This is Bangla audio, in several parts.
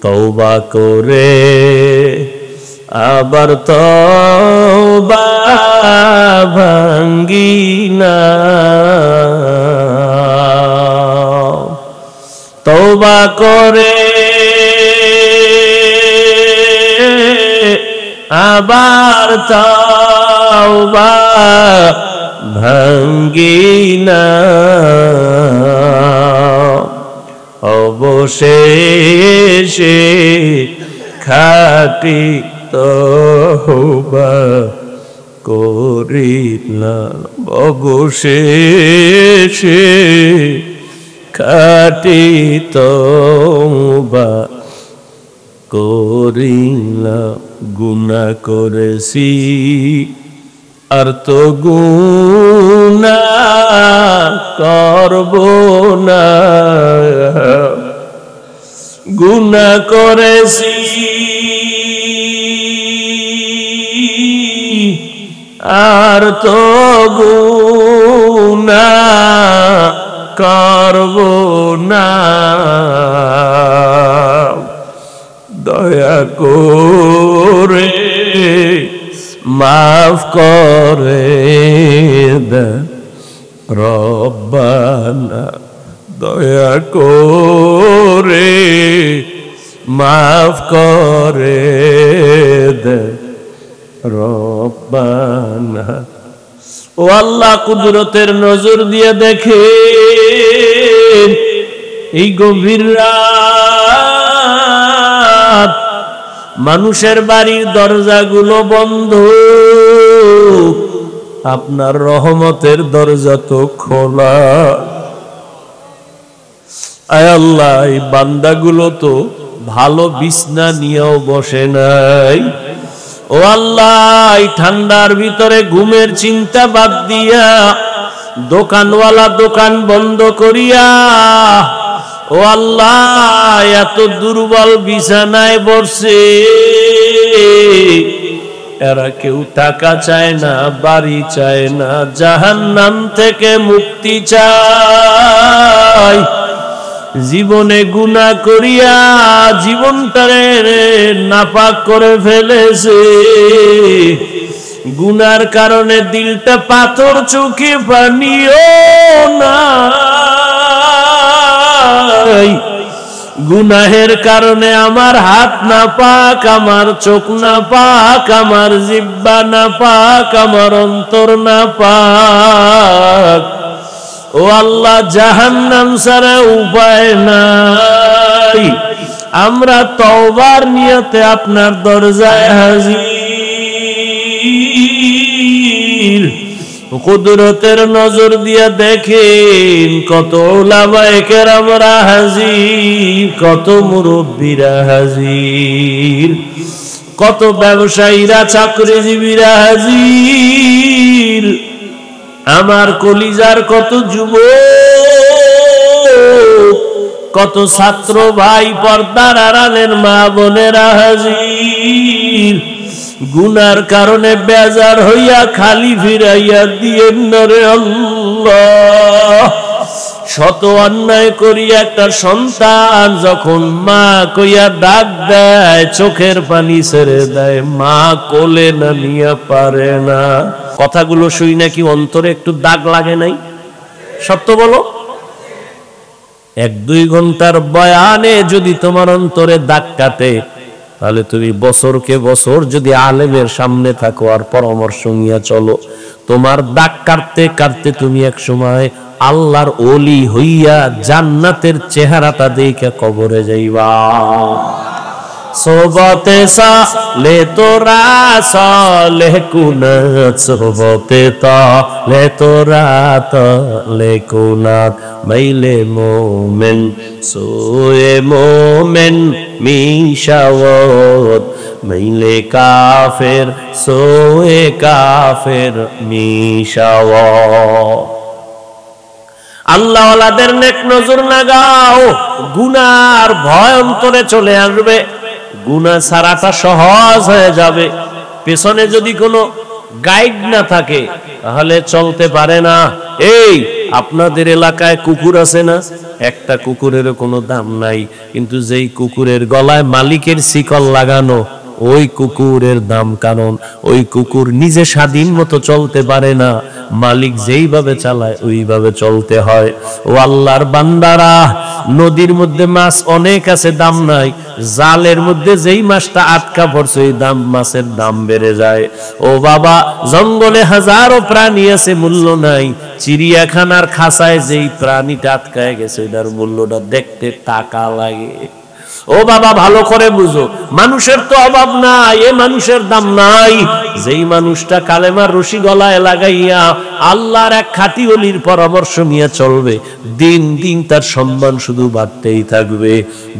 তওবা করে আবার তওবা ভাঙ্গি না, তওবা করে আবার তওবা ভাঙ্গি না, অবশেষে খাঁটি তওবা করিলাম, অবশেষে খাঁটি তওবা করিলাম। গুনাহ করেছি আর তো গুনাহ করব না, গুনাহ করেছি আর তো গুনাহ করব না, দয়া করে মাফ করে দে রব্বানা, দয়া করে মাফ করে দে রব্বানা। ও আল্লাহ, কুদরতের নজর দিয়ে দেখে এই গভীর রাত মানুষের বাড়ির দরজাগুলো বন্ধ, আপনার রহমতের দরজা তো খোলা। আয় আল্লাহ, এই বান্দাগুলো তো ভালো বিছনা নিয়েও বসে নাই। ও আল্লাহ, এই ঠান্ডার ভিতরে ঘুমের চিন্তা বাদ দিয়া দোকানওয়ালা দোকান বন্ধ করিয়া, ও আল্লাহ, এত দুর্বল বিছানায় বসে, এরা কেউ টাকা চায় না, বাড়ি চায় না, জাহান্নাম থেকে মুক্তি চায়। জীবনে গুনাহ করিয়া জীবনটারে নাপাক করে ফেলেছে, গুনার কারণে দিলটা পাথর, চোখে পানিও নাই। গুনাহের কারণে আমার হাত না পাক, আমার চোখ না পাক, আমার জিহ্বা না পাক, আমার অন্তর না পাক। ও আল্লাহ, জাহান্নাম ছাড়া উপায় নাই। আমরা তওবার নিয়তে আপনার দরজায় হাজির। কুদরতের নজর দিয়া দেখেন কত উলামায়ে কেরামরা হাজির, কত মুরব্বীরা হাজির, কত ব্যবসায়ীরা, চাকরিজীবীরা হাজির, আমার কলিজার কত যুবক, কত ছাত্র ভাই, পর্দার আড়ালের মা বোনেরা হাজির। গুনার কারণে বেজার হইয়া খালি ফিরাইয়া দিয়েন না রে আল্লাহ। শত অন্যায় করিয়া একটা সন্তান যখন মা কইয়া ডাক দেয়, চোখের পানি ছেড়ে দেয়, মা কোলে না নিয়ে পারে না। কথাগুলো শুই নাকি অন্তরে একটু দাগ লাগে নাই? সত্য বলো। 1-2 ঘন্টার বয়ানে যদি তোমার অন্তরে দাগ কাটে, তাহলে তুমি বছরকে বছর যদি আলেমের সামনে থাকো আর পরামর্শ নিয়ে চলো, তোমার দাগ কাটতে কাটতে তুমি এক সময় আল্লাহর ওলি হইয়া জান্নাতের চেহারাটা দেখে কবরে যাইবা। সোবতে সালে তোরা সালে কুনাত, সোবতে তালে তোরা তালে কুনাত, মাইলে মোমেন সোয়ে মোমেন মিশাওয়াত, মাইলে কাফের সোয়ে কাফের মিশাওয়াত। আল্লাহওয়ালাদের নেক নজর লাগাও, গুনার ভয় অন্তরে চলে আসবে, গুনাহ ছাড়াটা সহজ হয়ে যাবে। পেছনে যদি কোনো গাইড না থাকে তাহলে চলতে পারে না। এই আপনাদের এলাকায় কুকুর আছে না? একটা কুকুরের কোনো দাম নাই, কিন্তু যেই কুকুরের গলায় মালিকের শিকল লাগানো ওই কুকুরের দাম। কারণ ওই কুকুর নিজে স্বাধীন মতো চলতে পারে না, মালিক যেইভাবে চালায় ওইভাবে চলতে হয়। ও আল্লাহর বান্দারা, নদীর মধ্যে মাছ অনেক আছে, দাম নাই। জালের মধ্যে যেই মাছটা আটকা পড়ছে ওই দাম, মাছের দাম বেড়ে যায়। ও বাবা, জঙ্গলে হাজারো প্রাণী আছে, মূল্য নাই। চিড়িয়াখানার খাঁচায় যেই প্রাণীটা আটকায় গেছে ওইটার মূল্যটা দেখতে টাকা লাগে। ও বাবা, ভালো করে বুঝো, মানুষের তো অভাব নাই, এ মানুষের দাম নাই। যেই মানুষটা কালেমার রশি গলায় লাগাইয়া আল্লাহর এক খাঁটি ওলির পরামর্শ নিয়ে চলবে, দিন দিন তার সম্মান শুধু বাড়তেই থাকবে।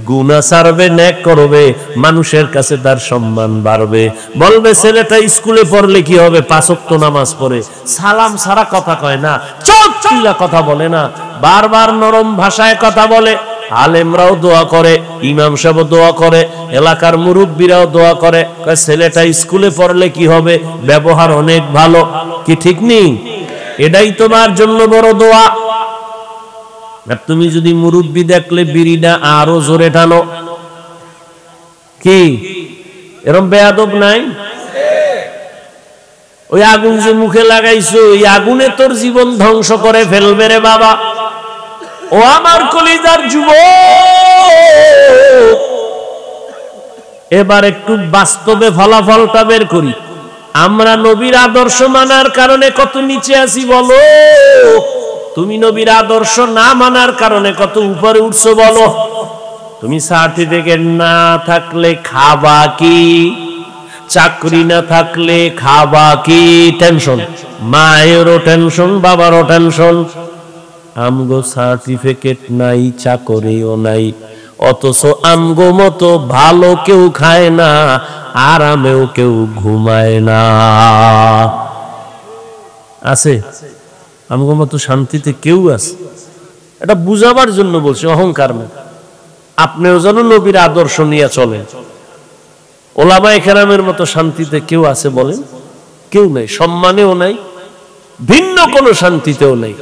গুনাহ ছাড়বে, নেক করবে, মানুষের কাছে তার সম্মান বাড়বে। বলবে ছেলেটা স্কুলে পড়লে কি হবে? 5 ওয়াক্ত নামাজ পড়ে, সালাম ছাড়া কথা কয় না, চোখ চিল্লা কথা বলে না, বারবার নরম ভাষায় কথা বলে। আলেমরাও দোয়া করে, ইমাম সাহেব দোয়া করে, এলাকার মুরব্বীরাও দোয়া করে, ছেলেটা স্কুলে পড়লে কি হবে? ব্যবহার অনেক ভালো। কি ঠিক নেই? এটাই তোমার জন্য বড় দোয়া। আর তুমি যদি মুরব্বী দেখলে বিড়িটা আরো জোরে টানো, কি এরকম বেয়াদব নাই? ওই আগুন যে মুখে লাগাইছো, ওই আগুনে তোর জীবন ধ্বংস করে ফেলবে রে বাবা। ও আমার কলিজার যুবক, এবার একটু বাস্তবে ফলাফলটা বের করি। আমরা নবীর আদর্শ মানার কারণে কত নিচে আছি বলো? তুমি নবীর আদর্শ না মানার কারণে কত উপরে উঠছো বলো? তুমি সার্টিফিকেট না থাকলে খাবা কি? চাকরি না থাকলে খাবা কি? টেনশন, মায়েরও টেনশন, বাবারও টেনশন। আমগো সার্টিফিকেট নাই, চাকরিও নাই, অথচ আমগো মতো ভালো কেউ খায় না, আরামেও কেউ ঘুমায় না। আছে আমগো মতো শান্তিতে কেউ আছে? এটা বুঝাবার জন্য বলছি, অহংকার না। আপনিও যেন নবীর আদর্শ নিয়ে চলেন। ওলামায়ে কেরামের মতো শান্তিতে কেউ আছে বলেন? কেউ নাই। সম্মানেও নাই, ভিন্ন কোনো শান্তিতেও নাই।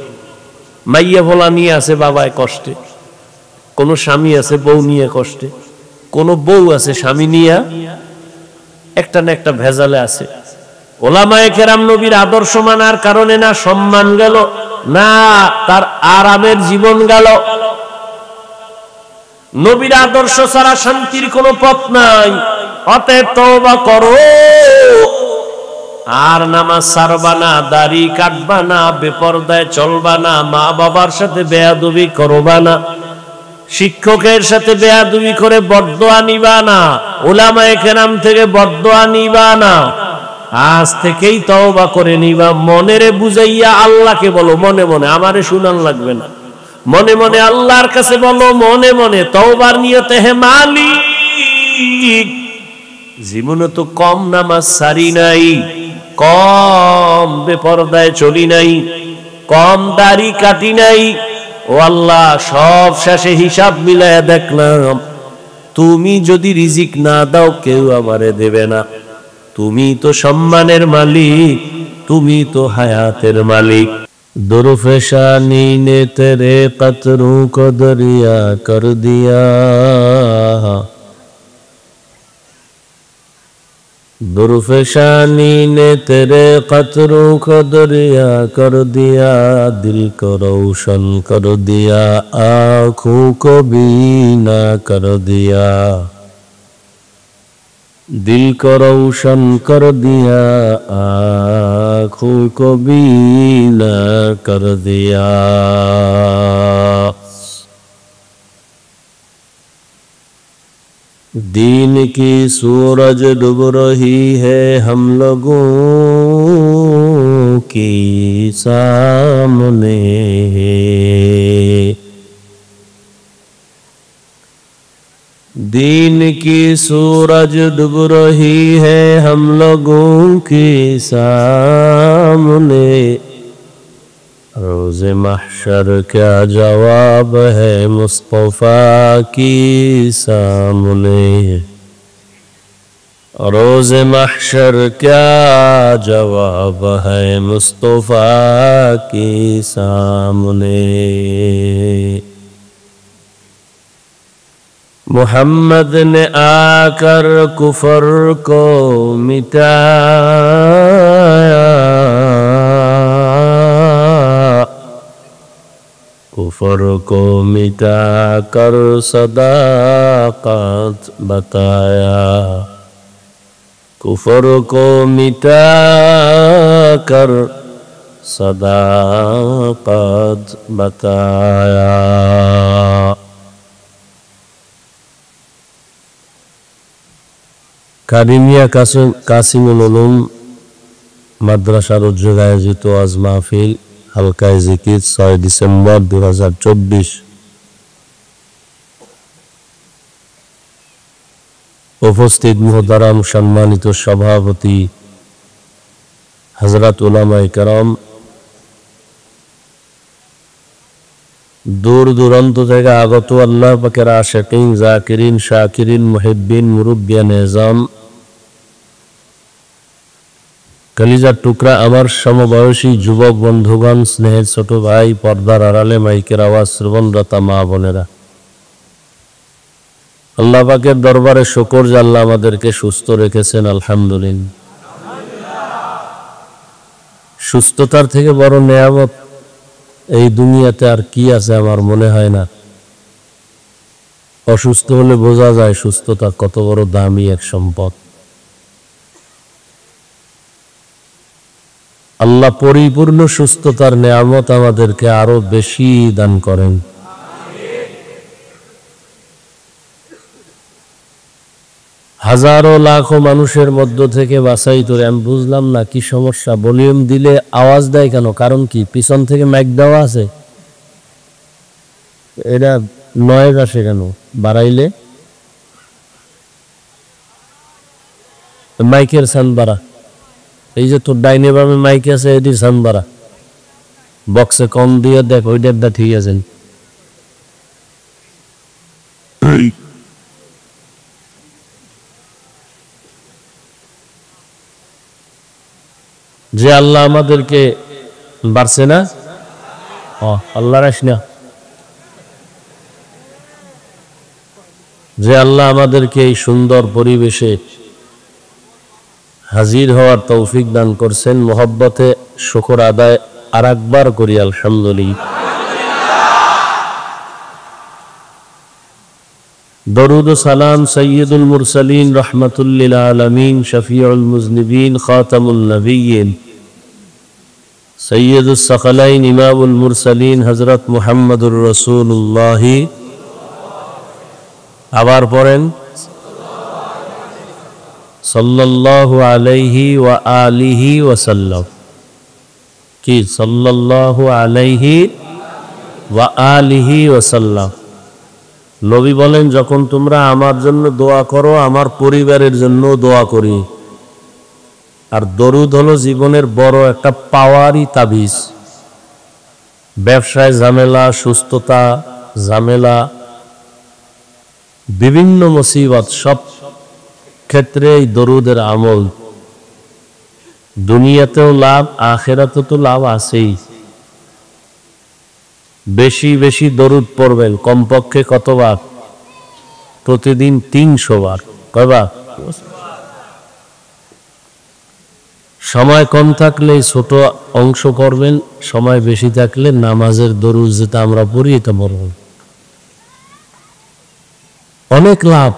মাইয়া ভোলা নিয়ে আছে বাবায় কষ্টে, কোন স্বামী আছে বউ নিয়ে কষ্টে, কোন বউ আছে স্বামী নিয়ে একটা না একটা ভেজালে আছে। ওলামায়ে কেরাম নবীর আদর্শ মানার কারণে না সম্মান গেল, না তার আরামের জীবন গেল। নবীর আদর্শ ছাড়া শান্তির কোনো পথ নাই। অতএব তওবা করো, আর নামাজ ছাড়বা না, দাড়ি কাটবা না, বেপরদায় চলবা না, মা বাবার সাথে বেয়াদবি করবা না, শিক্ষকের সাথে বেয়াদবি করে বদদোয়া নিবা না, উলামায়ে কেরাম থেকে বদদোয়া নিবা না। আজ থেকেই তওবা করে নিবা। মনেরে বুঝাইয়া আল্লাহকে বলো, মনে মনে, আমারে শুনান লাগবে না, মনে মনে আল্লাহর কাছে বলো, মনে মনে তওবার নিয়তে, হে মালিক, জীবনে তো কম নামাজ সারি নাই, কম বেপরদায় চলি নাই, কম দাড়ি কাটি নাই। ও আল্লাহ, সব শেষে হিসাব মিলায়া দেখলাম তুমি যদি রিজিক না দাও কেউ আমারে দেবে না। তুমি তো সম্মানের মালিক, তুমি তো হায়াতের মালিক। दुर्फशानी ने तेरे कतरों को दरिया कर दिया, दुर्फशानी ने तेरे कतरों को दरिया कर दिया, दिल को रोशन कर दिया, आँखों को बीना कर दिया, दिल को रोशन कर दिया, आँखों को बीना कर दिया। दीन की सूरज डूब रही है हम लोगों की सामने, दीन की सूरज डूब रही है हम लोगों के सामने, रोज़े महशर क्या जवाब है मुस्तफ़ा की सामने। रोज महशर क्या जवाब है मुस्तफा के सामने। मोहम्मद ने आकर कुफर को मिटाया, कुफर को मिटा कर सदाकत बताया, कुफर को मिटा कर सदाकत बताया। কারিমিয়া কাসিমুল উলুম মাদ্রাসার উদ্যোগে আয়োজিত আজ মাহফিল হালকায়ে জিকির 6 ডিসেম্বর 2024। উপস্থিত মুহতারাম সম্মানিত সভাপতি হযরত উলামায়ে কেরাম, দূর দূরান্ত থেকে আগত আল্লাহ পাকের আশিকিন, জাকিরিন, শাকিরিন, মুহিব্বিন, মুরব্বিয়ান নিজাম, কলিজার টুকরা আমার সমবয়সী যুবক বন্ধুগণ, স্নেহের ছোট ভাই, পর্দার আড়ালে মাইকের আওয়াজ শ্রবণরতা মা বোনেরা, আল্লাহ পাকের দরবারে শুকর যে আল্লাহ আমাদেরকে সুস্থ রেখেছেন, আলহামদুলিল্লাহ। সুস্থতার থেকে বড় নেয়ামত এই দুনিয়াতে আর কি আছে আমার মনে হয় না। অসুস্থ হলে বোঝা যায় সুস্থতা কত বড় দামি এক সম্পদ। আল্লাহ পরিপূর্ণ সুস্থতার নেয়ামত আমাদেরকে আরো বেশি দান করেন। হাজারো লাখো মানুষের মধ্য থেকে বাছাই করে, আমি বুঝলাম না কি সমস্যা, ভলিউম দিলে আওয়াজ দেয় কেন? কারণ কি? পিছন থেকে মাইক দেওয়া আছে, এটা নয়েজ আসে কেন? বাড়াইলে মাইকের সাউন্ড বাড়া। এই যে তোর ডাইনে বামে মাইক আছে, এটির সাউন্ড বাড়া। বক্সে কম দিয়ে দেখ, ওইটা ঠিক আছে। যে আল্লাহ আমাদেরকে বাড়ছে না, আল্লাহ রাস না, যে আল্লাহ আমাদেরকে এই সুন্দর পরিবেশে হাজির হওয়ার তৌফিক দান করছেন, মোহব্বতে শুকর আদায় আর একবার করি আলহামদুলিল্লাহ। দরুদ ও সালাম সৈয়দুল মুরসালিন, রহমাতুল লিল আলামিন, শফিউল মুজনিবিন, খাতামুন নবিয়্যিন, সৈয়দুস সাকালাইন, ইমামুল মুরসালিন হযরত মুহাম্মদুর রাসূলুল্লাহ। আবার পড়েন সাল্লাল্লাহু আলাইহি ওয়া আলিহি ওয়া সাল্লাম। কি সাল্লাল্লাহু আলাইহি ওয়া আলিহি ওয়া সাল্লাম। নবী বলেন, যখন তোমরা আমার জন্য দোয়া করো, আমার পরিবারের জন্য দোয়া করি। আর দরুদ হলো জীবনের বড় একটা পাওয়ারই তাবিজ। ব্যবসায় ঝামেলা, সুস্থতা ঝামেলা, বিভিন্ন মুসিবত, সব ক্ষেত্রে এই দরুদের আমল। দুনিয়াতেও লাভ, আখিরাতেও তো লাভ আছেই। বেশি বেশি দরুদ পড়বেন, কমপক্ষে কতবার? প্রতিদিন 300 বার। কয়বার? সময় কম থাকলে ছোট অংশ পড়বেন, সময় বেশি থাকলে নামাজের দরুদ যেটা আমরা পড়ি এটা পড়বেন। অনেক লাভ।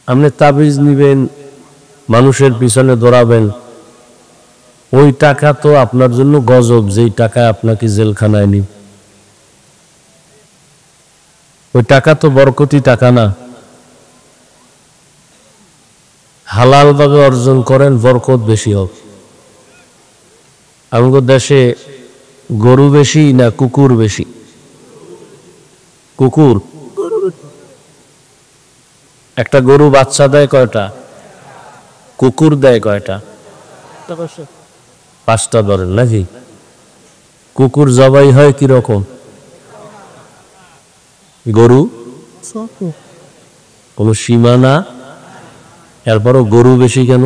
আপনি তাবিজ নিবেন, মানুষের পিছনে দৌড়াবেন, ওই টাকা তো আপনার জন্য গজব, যেই টাকায় আপনাকে জেলখানায় নিব। ওই টাকা তো বরকতি টাকা না। হালাল ভাবে অর্জন করেন, বরকত বেশি হোক। আমাদের দেশে গরু বেশি না কুকুর বেশি? কুকুর। একটা গরু বাচ্চা দেয় কয়টা? কুকুর দেয় কয়টা? 5টা ধরেন নাকি? কুকুর জবাই হয় কিরকম? গরু কোনো সীমানা। এরপরও গরু বেশি কেন?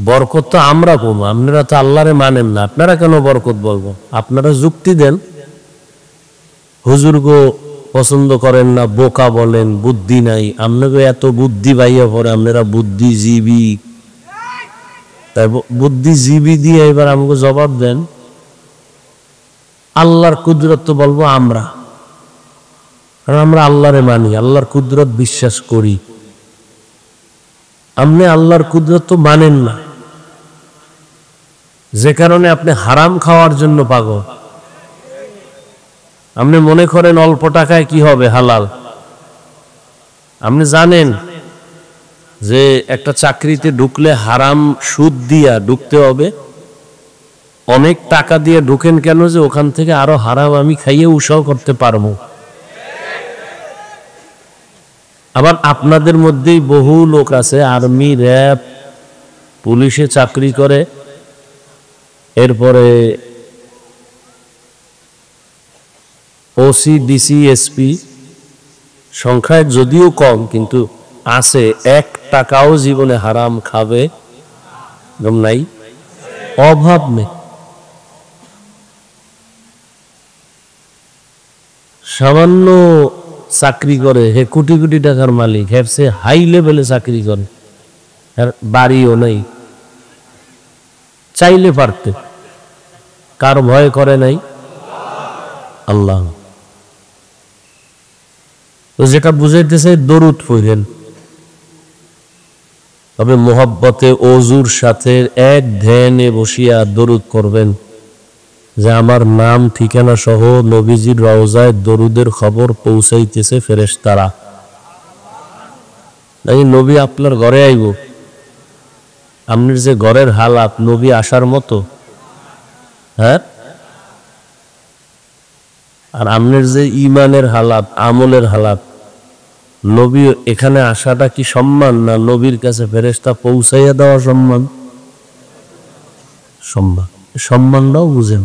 বরকত তো আমরা কম, আপনারা তো আল্লাহরে মানেন না, আপনারা কেন বরকত বলবো? আপনারা যুক্তি দেন। হুজুর গো পছন্দ করেন না, বোকা বলেন, বুদ্ধি নাই। আপনাকে এত বুদ্ধি পাইয়া পরে আপনারা বুদ্ধিজীবী, তাই বুদ্ধিজীবী দিয়ে এবার আমাকে জবাব দেন। আল্লাহর কুদরত তো বলবো আমরা, কারণ আমরা আল্লাহরে মানি, আল্লাহর কুদরত বিশ্বাস করি। আপনি আল্লাহর কুদরত তো মানেন না, যে কারণে আপনি হারাম খাওয়ার জন্য পাগল। আপনি মনে করেন অল্প টাকায় কি হবে হালাল। আপনি জানেন যে একটা চাকরিতে ঢুকলে হারাম সুদ দিয়া ঢুকতে হবে, অনেক টাকা দিয়ে ঢুকেন কেন? যে ওখান থেকে আরো হারাম আমি খাইয়ে উৎসাহ করতে পারবো। আবার আপনাদের মধ্যেই বহু লোক আছে আর্মি, র্যাব, পুলিশে চাকরি করে, এরপরে ওসি, ডিসি, এসপি, সংখ্যায় যদিও কম কিন্তু আছে। 1 টাকাও জীবনে হারাম খাবে নাই, অভাব নেই। সামান্য চাকরি করে, হে কোটি কোটি টাকার মালিক, হ্যাঁ হাই লেভেলে চাকরি করে, বাড়িও নাই, চাইলে পারতে। কার ভয় করে নাই? আল্লাহ। তো যেটা বুঝাইতেছে দরুদ পড়েন, তবে মোহাব্বতে ওজুর সাথে এক ধ্যানে বসিয়া দরুদ করবেন, যে আমার নাম ঠিকানা সহ নবীজির রওজায় দরুদের খবর পৌঁছাইতেছে ফেরেশতারা। নাকি নবী আপনার ঘরে আইব, আপনার যে ঘরের হালাত নবী আসার মতো? হ্যাঁ। আর আপনার যে ইমানের হালাত, আমলের হালাত, নবী এখানে আসাটা কি সম্মান, না নবীর কাছে ফেরেশতা পৌঁছাইয়া দেওয়া সম্মান? সম্মান। সম্মানটাও বুঝেন।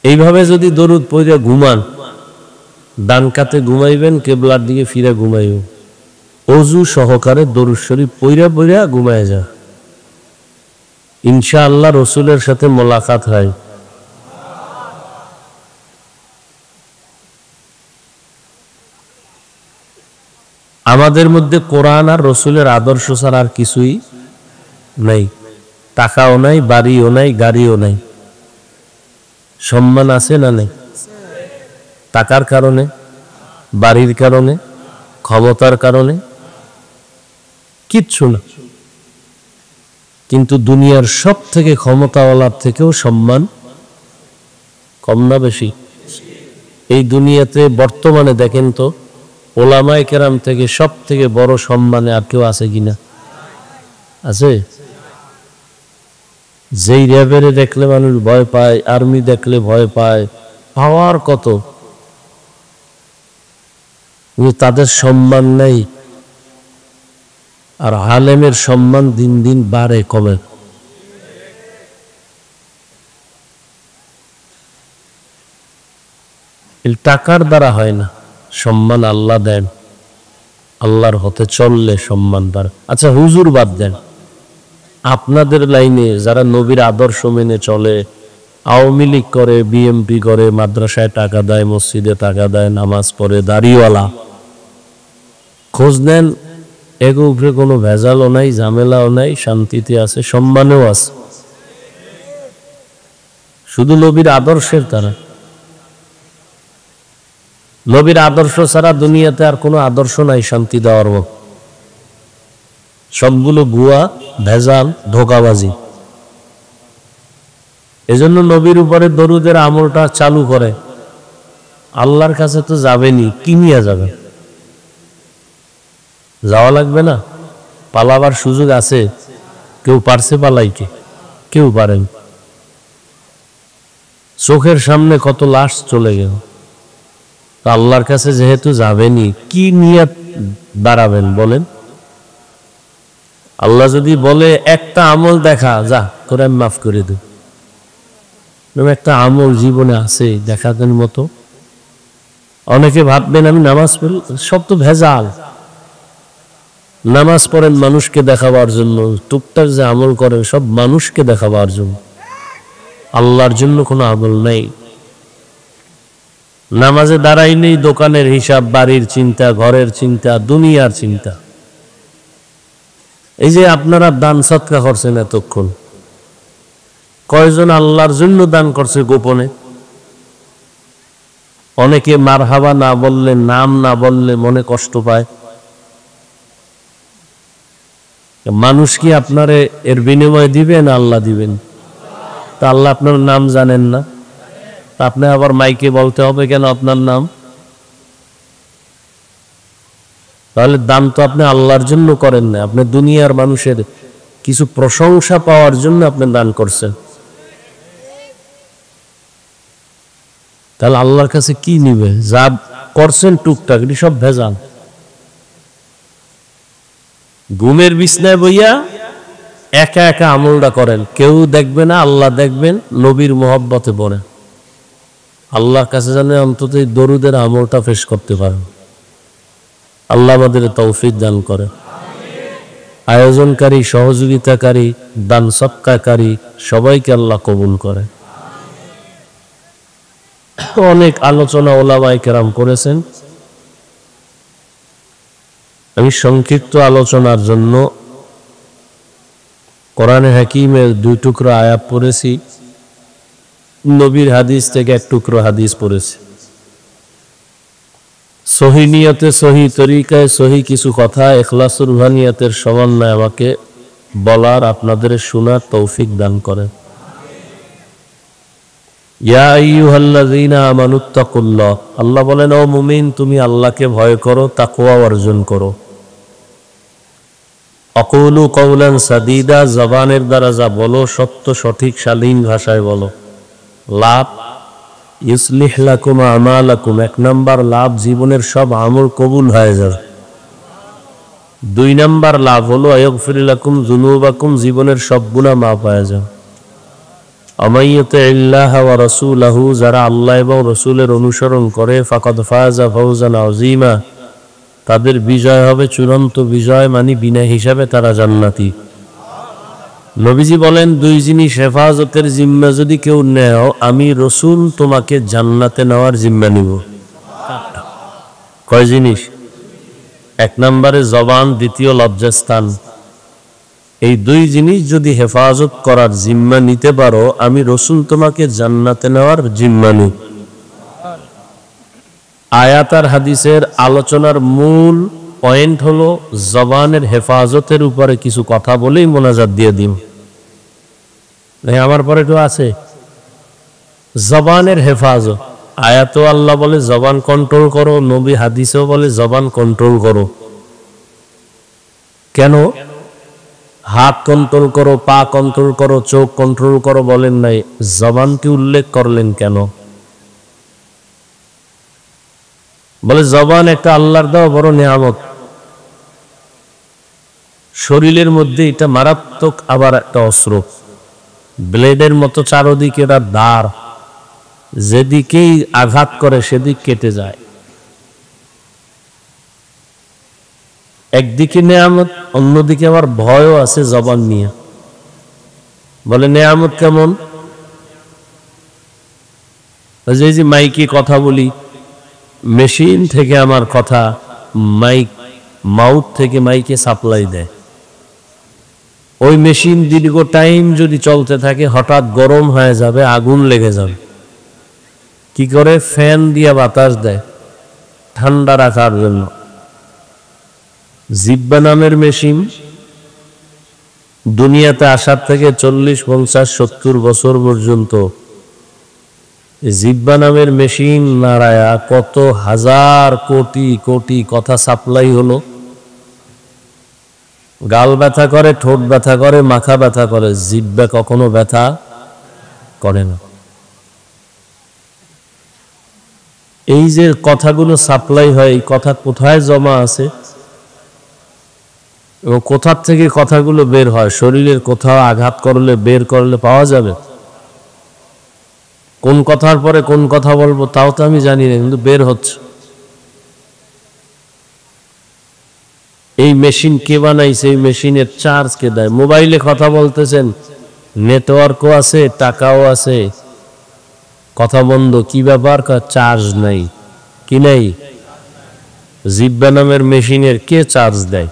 এইভাবে যদি দরুদ পড়ে ঘুমান, ডান কাতে ঘুমাইবেন, কেবলার দিকে ফিরে ঘুমাইব, অজু সহকারে দরুদ শরীফ পইরা পইরা ঘুমায় যা, ইনশাআল্লাহ রসুলের সাথে মোলাকাত হয়। আমাদের মধ্যে কোরআন আর রসুলের আদর্শ ছাড়া আর কিছুই নাই। টাকাও নাই, বাড়িও নাই, গাড়িও নাই। সম্মান আছে না নেই? টাকার কারণে, বাড়ির কারণে, ক্ষমতার কারণে কিচ্ছু না। কিন্তু দুনিয়ার সব থেকে ক্ষমতাওয়ালার থেকেও সম্মান কম না বেশি? এই দুনিয়াতে বর্তমানে দেখেন তো, ওলামায়ে কেরাম থেকে সব থেকে বড় সম্মানে আর কেউ আছে কিনা? আছে? যেই র্যাবেরে দেখলে মানুষ ভয় পায়, আর্মি দেখলে ভয় পায়, পাওয়ার কত, কিন্তু তাদের সম্মান নেই। আর আলেমের সম্মান দিন দিন বাড়ে, কমে। টাকার দ্বারা হয় না, সম্মান আল্লাহ দেন। আল্লাহর হতে চললে সম্মান বাড়ে। আচ্ছা হুজুর বাদ দেন, আপনাদের লাইনে যারা নবীর আদর্শ মেনে চলে, আওয়ামী লীগ করে, বিএমপি করে, মাদ্রাসায় টাকা দেয়, মসজিদে টাকা দেয়, নামাজ পড়ে, দাড়িওয়ালা, খোঁজ নেন, এগো উপরে কোনো ভেজালও নাই, ঝামেলাও নাই, শান্তিতে আছে, সম্মানেও আছে। শুধু নবীর আদর্শের তারা। নবীর আদর্শ ছাড়া দুনিয়াতে আর কোনো আদর্শ নাই শান্তি দেওয়ার মতো। সবগুলো ভুয়া, ভেজাল, ধোঁকাবাজি। এজন্য নবীর উপরে দরুদের আমলটা চালু করে। আল্লাহর কাছে তো যাবেনি, কি নিয়ে যাবে? যাওয়া লাগবে না? পালাবার সুযোগ আছে? কেউ পারছে পালাইতে? কেউ পারেন। চোখের সামনে কত লাশ চলে গেল। আল্লাহর কাছে যেহেতু যাবেনি, কি নিয়ে দাঁড়াবেন বলেন? আল্লাহ যদি বলে একটা আমল দেখা, যা তোরে আমি মাফ করে দেব, একটা আমল জীবনে আছে দেখানোর মতো? অনেকে ভাববেন আমি নামাজ পড়ি, সব তো ভেজাল। নামাজ পড়েন মানুষকে দেখাবার জন্য, টুকটাক যে আমল করেন সব মানুষকে দেখাবার জন্য, আল্লাহর জন্য কোনো আমল নেই। নামাজে দাঁড়াই নেই দোকানের হিসাব, বাড়ির চিন্তা, ঘরের চিন্তা, দুনিয়ার চিন্তা। এই যে আপনারা দান সৎকা করছেন এতক্ষণ, কয়জন আল্লাহর জন্য দান করছে গোপনে? অনেকে মারহাবা না বললে, নাম না বললে মনে কষ্ট পায়। মানুষ কি আপনারে এর বিনিময় দিবেন? আল্লাহ দিবেন। তা আল্লাহ আপনার নাম জানেন না, আপনি আবার মাইকে বলতে হবে কেন আপনার নাম? তাহলে দান তো আপনি আল্লাহর জন্য করেন না, আপনি দুনিয়ার মানুষের কিছু প্রশংসা পাওয়ার জন্য আপনি দান করছেন। তাহলে আল্লাহর কাছে কি নিবে? যা করছেন টুকটাক এটি সব ভেজাল। ঘুমের বিছনায় বইয়া একা একা আমলটা করেন, কেউ দেখবে না, আল্লাহ দেখবেন, নবীর মোহব্বতে পড়েন, আল্লাহর কাছে জানে অন্তত এই দরুদের আমলটা পেশ করতে পারেন। আল্লাহ আমাদের তৌফিক দান করে। আয়োজনকারী, সহযোগিতাকারী, দান সৎকারী সবাইকে আল্লাহ কবুল করে। অনেক আলোচনা ওলামায়ে কেরাম করেছেন, আমি সংক্ষিপ্ত আলোচনার জন্য কোরআনে হাকিমের 2 টুকরো আয়াত পড়েছি, নবীর হাদিস থেকে 1 টুকরো হাদিস পড়েছি। সহি নিয়তে, সহি তরিকায়, সহি কিছু কথা ইখলাসুর রুহানিয়াতের সমন্বয়ে আমাকে বলার, আপনাদের শোনার তৌফিক দান করেন। ইয়া আইয়ুহাল্লাযীনা আমানুত্তাকুল্লাহ, আল্লাহ বলেন ও মুমিন তুমি আল্লাহকে ভয় করো, তাকওয়া অর্জন করো। আকুলু কওলান সাদীদা, জবানের দ্বারা যা বলো সত্য, সঠিক, শালীন ভাষায় বলো। লাভ ইউসলিহ লাকুম আমালাকুম, 1 নাম্বার লাভ জীবনের সব আমল কবুল হয়ে যাবে। 2 নাম্বার লাভ হলো আয়াগফির লাকুম যুনুবাকুম, জীবনের সব গুনাহ মাফ হয়ে যাবে। আমাইয়ুতিল্লাহ ওয়া রাসূলাহু, যারা আল্লাহ এবং রাসূলের অনুসরণ করে, ফাকাদ ফাযা ফাওজান আযীমা, তাদের বিজয় হবে চূড়ান্ত বিজয়, মানে বিনা হিসাবে তারা জান্নাতি। নবীজি বলেন 2 জিনিস হেফাজতের জিম্মা যদি কেউ নেও, আমি রাসূল তোমাকে জান্নাতে নেওয়ার জিম্মা নিব। কয় জিনিস? 1 নম্বরে জবান, দ্বিতীয় লজ্জাস্থান। এই 2 জিনিস যদি হেফাজত করার জিম্মা নিতে পারো, আমি রাসূল তোমাকে জান্নাতে নেওয়ার জিম্মা নিব। আয়াত আর হাদিসের আলোচনার মূল পয়েন্ট হলো জবানের হেফাজতের উপরে কিছু কথা বলেই মোনাজাত দিয়ে দিন। আমার পরে তো আছে জবানের হেফাজত। আয়াতও আল্লাহ বলে জবান কন্ট্রোল করো, নবী হাদিসেও বলে জবান কন্ট্রোল করো। কেন? হাত কন্ট্রোল করো, পা কন্ট্রোল করো, চোখ কন্ট্রোল করো বলেন নাই, জবানকে উল্লেখ করলেন কেন? বলে জবান একটা আল্লাহর দেওয়া বড় নিয়ামত। শরীরের মধ্যে এটা মারাত্মক আবার একটা অস্ত্র, ব্লেডের মতো চারদিকে এরা ধার, যেদিকেই আঘাত করে সেদিক কেটে যায়। একদিকে নেয়ামত, অন্যদিকে আবার ভয়ও আছে জবান নিয়ে। বলে নেয়ামত কেমন? যে মাইকে কথা বলি, মেশিন থেকে আমার কথা মাইক, মাউথ থেকে মাইকে সাপ্লাই দেয়। ওই মেশিন দীর্ঘ টাইম যদি চলতে থাকে, হঠাৎ গরম হয়ে যাবে, আগুন লেগে যাবে। কি করে? ফ্যান দিয়ে বাতাস দেয় ঠান্ডা রাখার জন্য। জিহ্বা নামের মেশিন দুনিয়াতে আসার থেকে 40, 50, 70 বছর পর্যন্ত জিহ্বা নামের মেশিন নাড়ায়া কত হাজার কোটি কোটি কথা সাপ্লাই হলো। গাল ব্যথা করে, ঠোঁট ব্যথা করে, মাথা ব্যথা করে, জিহ্বা কখনো ব্যথা করে না। এই যে কথাগুলো সাপ্লাই হয়, এই কথা কোথায় জমা আছে এবং কোথার থেকে কথাগুলো বের হয়? শরীরের কোথাও আঘাত করলে, বের করলে পাওয়া যাবে? কোন কথার পরে কোন কথা বলবো তাও তো আমি জানি না, কিন্তু বের হচ্ছে। এই মেশিন কে বানাইছে? এই মেশিনের চার্জ কে দেয়? মোবাইলে কথা বলতেছেন, নেটওয়ার্কও আছে, টাকাও আছে, কথা বন্ধ, কি ব্যাপার? চার্জ নাই। কি নাই? জিব্বা নামের মেশিনের কে চার্জ দেয়?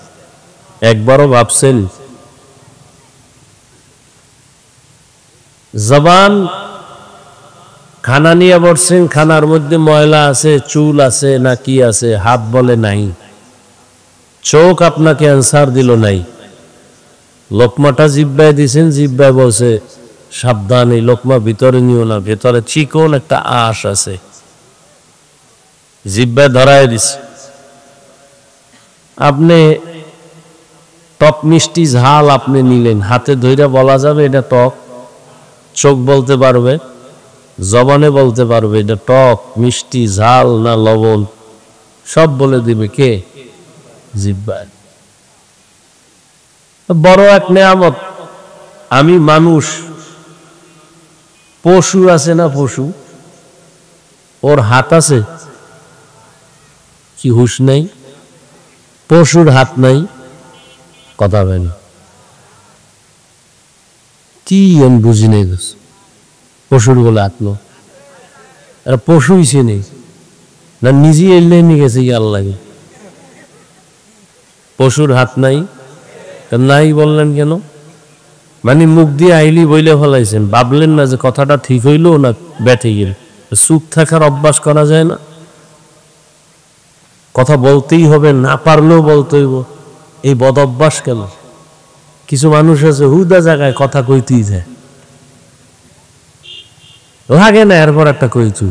একবারও ভাবছেন? জবান, খানা নিয়ে বসছেন, খানার মধ্যে ময়লা আছে, চুল আছে, না কি আছে? হাত বলে নাই। চোখ আপনাকে অ্যান্সার দিল নাই। লোকমাটা জিব্বায় দিছেন, জিব্বায় বলছে সাবধান, এই লোকমা ভিতরে নিও না, ভেতরে চিকন একটা আঁশ আছে, জিব্বায় ধরায় দিছে। আপনি টক মিষ্টি ঝাল আপনি নিলেন, হাতে ধইরা বলা যাবে এটা টক? চোখ বলতে পারবে, জবানে বলতে পারবে এটা টক, মিষ্টি, ঝাল না লবণ? সব বলে দিবে কে? জিহ্বায়। বড় এক নেয়ামত। আমি মানুষ, পশু আছে না পশু, ওর হাত আছে কি? হুশ নাই? পশুর হাত নাই, কথা বলেন কি? আমি বুঝি নাই। পশুর বলে আত্ম পশু হিসে নেই না, নিজে এলে নিয়ে গেছে আল্লাহ। পশুর হাত নাই, নাই বললেন কেন? মানে মুখ দিয়ে আইলি বইলে ফেলাইছেন, ভাবলেন না যে কথাটা ঠিক হইল না ব্যাঠে গেল? চুপ থাকার অভ্যাস করা যায় না? কথা বলতেই হবে, না পারলেও বলতে হইব, এই বদ অভ্যাস কেন? কিছু মানুষ আছে হুদা জায়গায় কথা কইতেই যায়, লাগে না এরপর একটা কইছু।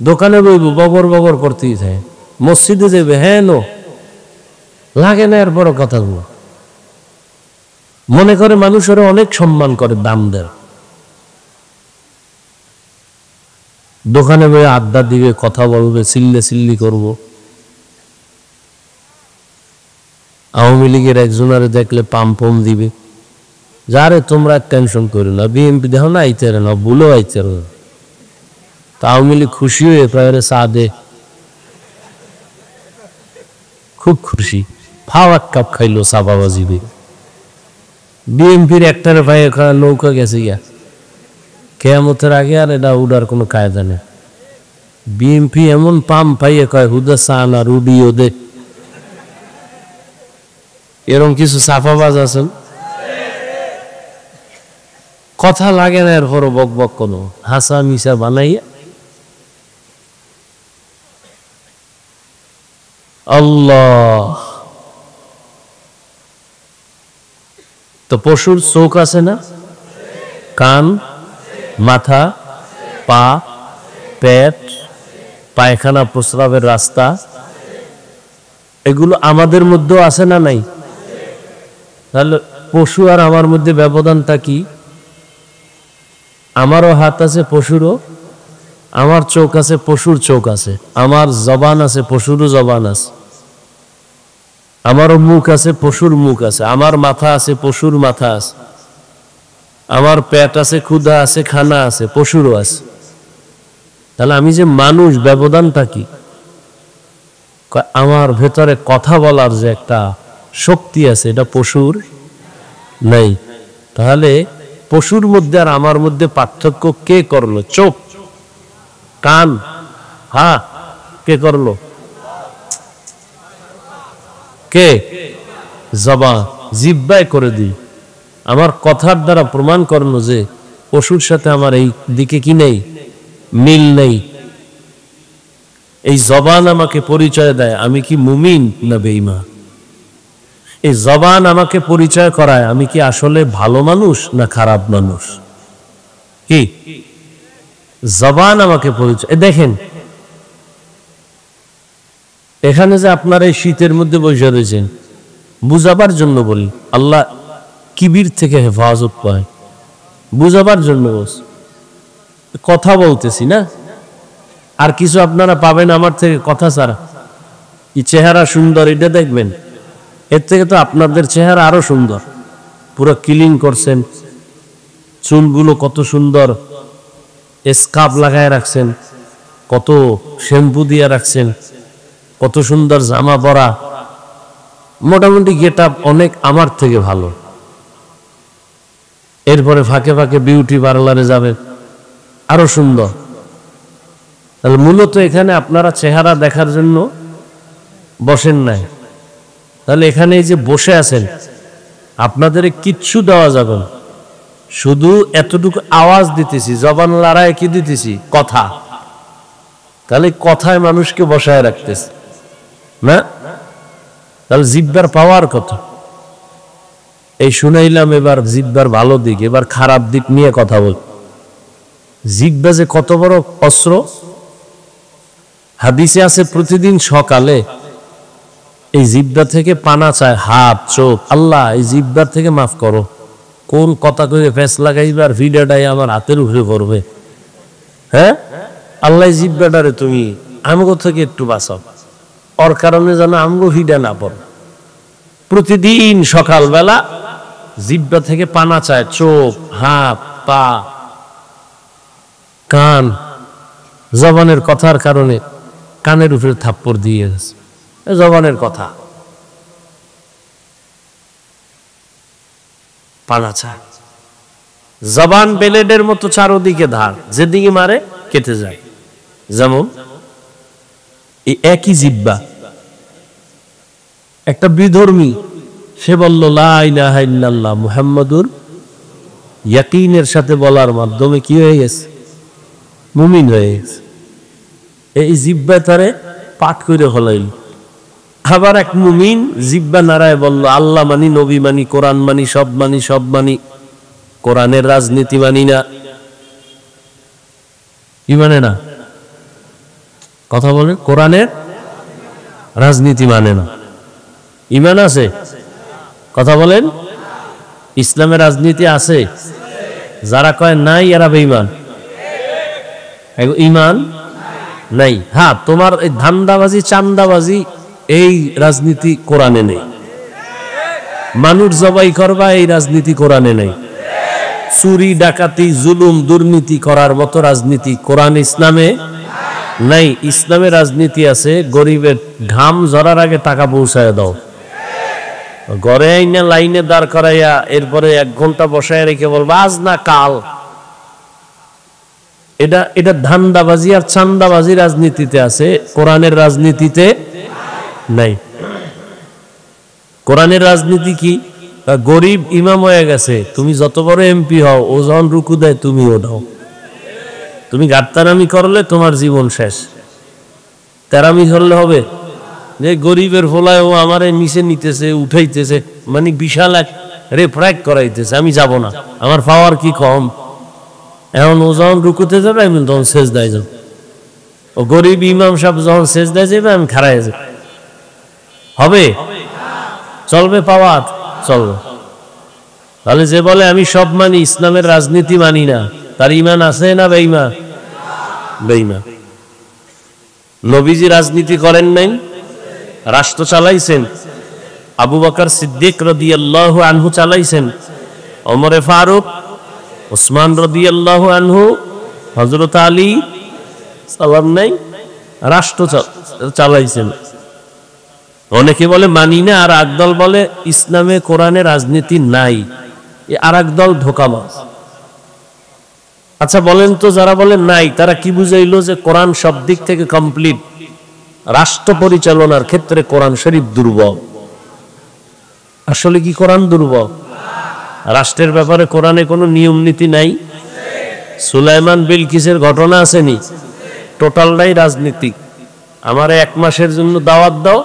দোকানে বইব বগর বগর করতেই যায়, মসজিদে যাবে হ্যাঁ নো, লাগে না এরপর কথাগুলো। মনে করে মানুষের অনেক সম্মান করে, দাম দেয়। দোকানে বই আড্ডা দিবে, কথা বলবে, চিল্লে চিল্লি করব। আওয়ামী লীগের একজনারে দেখলে পাম্পম দিবে, যারে তোমরা টেনশন করো না, বিএনপি দেখো না আইতে না, ভুলেও আইতে না। তা আওয়ামী লীগ খুশি হয়ে প্রায় চা দে, খুব খুশি, ফাও এক কাপ খাইলো চা বাবা জিবে। বিএনপির একটারে ভাই নৌকা গেছে গিয়া কেয়ামতের আগে, আর এটা উডার কোনো কায়দা নেই। বিএনপি এমন পাম পাইয়ে কয় হুদা চা না রুডিও দে। এরকম কিছু সাফাবাজ আছেন, কথা লাগে না এরপরও বক বক কোনো হাসা মিশা বানাইয়া। আল্লাহ। তো পশুর চোখ আছে না, কান, মাথা, পা, পেট, পায়খানা প্রস্রাবের রাস্তা, এগুলো আমাদের মধ্যেও আছে না নাই? তাহলে পশু আর আমার মধ্যে ব্যবধানটা কি? আমারও হাত আছে, পশুরও। আমার চোখ আছে, পশুর চোখ আছে। আমার জবান আছে, পশুরও জবান আছে। আমারও মুখ আছে, পশুর মুখ আছে। আমার মাথা আছে, পশুর মাথা আছে। আমার পেট আছে, ক্ষুধা আছে, খানা আছে, পশুরও আছে। তাহলে আমি যে মানুষ, ব্যবধানটা কি? আমার ভেতরে কথা বলার যে একটা শক্তি আছে, এটা পশুর নাই। তাহলে পশুর মধ্যে আর আমার মধ্যে পার্থক্য কে করলো? চোখ, কান, হ্যাঁ, কে করলো? কে? জবান, জিহ্বায় করে দিই। আমার কথার দ্বারা প্রমাণ করলো যে পশুর সাথে আমার এই দিকে কি নেই, মিল নেই। এই জবান আমাকে পরিচয় দেয় আমি কি মুমিন না বেঈমান। এই জবান আমাকে পরিচয় করায় আমি কি আসলে ভালো মানুষ না খারাপ মানুষ। কি জবান আমাকে পরিচয়। দেখেন এখানে যে আপনারা এই শীতের মধ্যে বসে রয়েছেন, বুঝাবার জন্য বলি, আল্লাহ কিবির থেকে হেফাজত পায়, বুঝাবার জন্য কথা বলতেছি না। আর কিছু আপনারা পাবেন আমার থেকে কথা ছাড়া। এই চেহারা সুন্দর, এটা দেখবেন, এর থেকে তো আপনাদের চেহারা আরো সুন্দর, পুরো ক্লিন করছেন, চুলগুলো কত সুন্দর স্কার্ফ লাগায় রাখছেন, কত শ্যাম্পু দিয়ে রাখছেন, কত সুন্দর জামা পরা, মোটামুটি গেটআপ অনেক আমার থেকে ভালো। এরপরে ফাঁকে ফাঁকে বিউটি পার্লারে যাবেন, আরো সুন্দর। তাহলে মূলত এখানে আপনারা চেহারা দেখার জন্য বসেন নাই। তাহলে এখানে এই যে বসে আছেন, আপনাদের কিচ্ছু দেওয়া যাবে না, শুধু এতটুকু আওয়াজ দিতেছি, জবান লড়ায় কি দিতেছি, কথা। তাহলে কথায় মানুষকে বসায় রাখতেছে না? তাহলে জিহ্বার পাওয়ার কথা এই শুনাইলাম। এবার জিহ্বার ভালো দিক, এবার খারাপ দিক নিয়ে কথা বল। জিহ্বা যে কত বড় অস্ত্র। হাদিসে আছে প্রতিদিন সকালে এই জিহ্বা থেকে পানা চায়, হাত চোখ, আল্লাহ এই জিহ্বার থেকে মাফ করো। কোন কথা কয়ে ফেস লাগাইবার ভিডিওটাই আমার হাতের উপরে পড়বে। হ্যাঁ, আল্লাহ জিহ্বাটারে তুমি আমগো থেকে একটু বাঁচাও, ওর কারণে যেন আমগো ভিডা না পড়ে। প্রতিদিন সকালবেলা জিহ্বা থেকে পানা চায়, চোখ, হাত, পা, কান। জবানের কথার কারণে কানের উপরে থাপ্পড় দিয়ে গেছে, জবানের কথা পানা চায়। জবান ব্লেডের মতো চারোদিকে ধার, যেদিকে মারে কেটে যায়। যেমন এই একই জিহ্বা, একটা বিধর্মী সে বলল লা ইলাহা ইল্লাল্লাহ মুহাম্মাদুর, ইয়াকিনের সাথে বলার মাধ্যমে কি হয়ে গেছে, মুমিন হয়ে গেছে। এই জিহ্বা তারে পাঠ করে হলাইল। আবার এক মুমিন জিহ্বা নারায় বলল আল্লাহ মানি, নবী মানি, কোরআন মানি, সব মানি, সব মানি, কোরআনের রাজনীতি মানি না। কি মানে না? কথা বলেন, কোরআনের রাজনীতি মানে না। ইমান আছে? কথা বলেন, ইসলামের রাজনীতি আছে? যারা কয় নাই এরা বেঈমান। ইমান নাই। হ্যাঁ, তোমার এই ধান্দাবাজি, চান্দাবাজি, এই রাজনীতি কোরআনে নেই। মানুষ জবাই করবা, এই রাজনীতি কোরআনে নেই। চুরি, ডাকাতি, জুলুম, দুর্নীতি করার মতো রাজনীতি কোরআন ইসলামে নাই। ইসলামের রাজনীতি আছে গরিবের ঘাম ঝরার আগে টাকা পৌঁছায় দাও, ঘরে আইনা লাইনে দাঁড় করাইয়া এরপরে 1 ঘন্টা বসায় রেখে বলবা আজ না কাল। এটা ধান্দাবাজি আর চান্দাবাজি রাজনীতিতে আছে, কোরআনের রাজনীতিতে নাই। কোরআনের রাজনীতি কি? গরিব ইমাম হয়ে গেছে, তুমি যত বড় এমপি হও, ও যখন রুকু দেয় তুমিও দাও। তুমি গাত্তারামি করলে তোমার জীবন শেষ। তেরামি করলে হবে? যে গরিবের ফলায় ও আমারে নিচে নিতেছে, উঠাইতেছে, মানে বিশাল এক রেফ্রাক করাইতেছে, আমি যাব না, আমার পাওয়ার কি কম। এখন ও যখন রুকুতে যাবে আমি তখন সেজদায় যাব। ও গরিব ইমাম সাহেব যখন সেজদায় যাবে আমি খাড়ায় যাব। হবে? চলবে? পাওয়ার চলবে। তাহলে যে বলে আমি সব মানি, ইসলামের রাজনীতি মানি না, তার ইমান আছে না বেঈমান? বেঈমান। নবীজি রাজনীতি করেন নাই, রাষ্ট্র চালাইছেন। আবু বকর সিদ্দিক রাদিয়াল্লাহু আনহু চালাইছেন, ওমরে ফারুক, ওসমান রাদিয়াল্লাহু আনহু, হযরত আলী সালাম নাই, রাষ্ট্র চালাইছেন। অনেকে বলে মানি না, আর একদল বলে ইসলামে কোরআনে রাজনীতি নাই, আর একদল ধোঁকাবাজ। আচ্ছা বলেন তো, যারা বলে নাই তারা কি বুঝাইলো যে কোরআন সব দিক থেকে কমপ্লিট, রাষ্ট্র পরিচালনার ক্ষেত্রে কোরআন শরীফ দুর্বল? আসলে কি কোরআন দুর্বল? রাষ্ট্রের ব্যাপারে কোরআনে কোনো নিয়ম নীতি নাই। সুলাইমান বিলকিসের ঘটনা আসেনি, টোটালটাই রাজনীতিক। আমার 1 মাসের জন্য দাওয়াত দাও,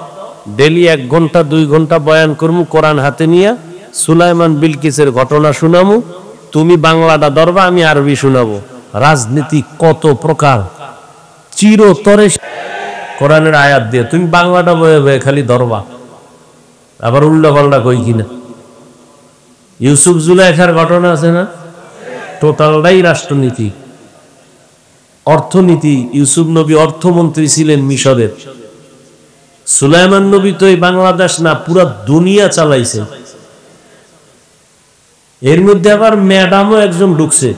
ডেলি 1 ঘন্টা 2 ঘন্টা বয়ান করমু, কোরআন হাতে নিয়ে সুলাইমান বিলকিসের ঘটনা শুনামু, তুমি বাংলাটা ধরবা, আমি আরবি শুনাবো। রাজনীতি কত প্রকার, চিরতরে কোরআনের আয়াত দিয়ে তুমি বাংলাটা বয়ে বয়ে খালি ধরবা, আবার উল্টা পাল্টা কই কিনা। ইউসুফ জুলাইখার ঘটনা আছে না, টোটালটাই রাষ্ট্রনীতি, অর্থনীতি। ইউসুফ নবী অর্থমন্ত্রী ছিলেন মিশরের। সুলাইমান নবী তো এই বাংলাদেশ না, পুরা দুনিয়া চালাইছে। এর মধ্যে আবার ম্যাডামও একজন ঢুকছে।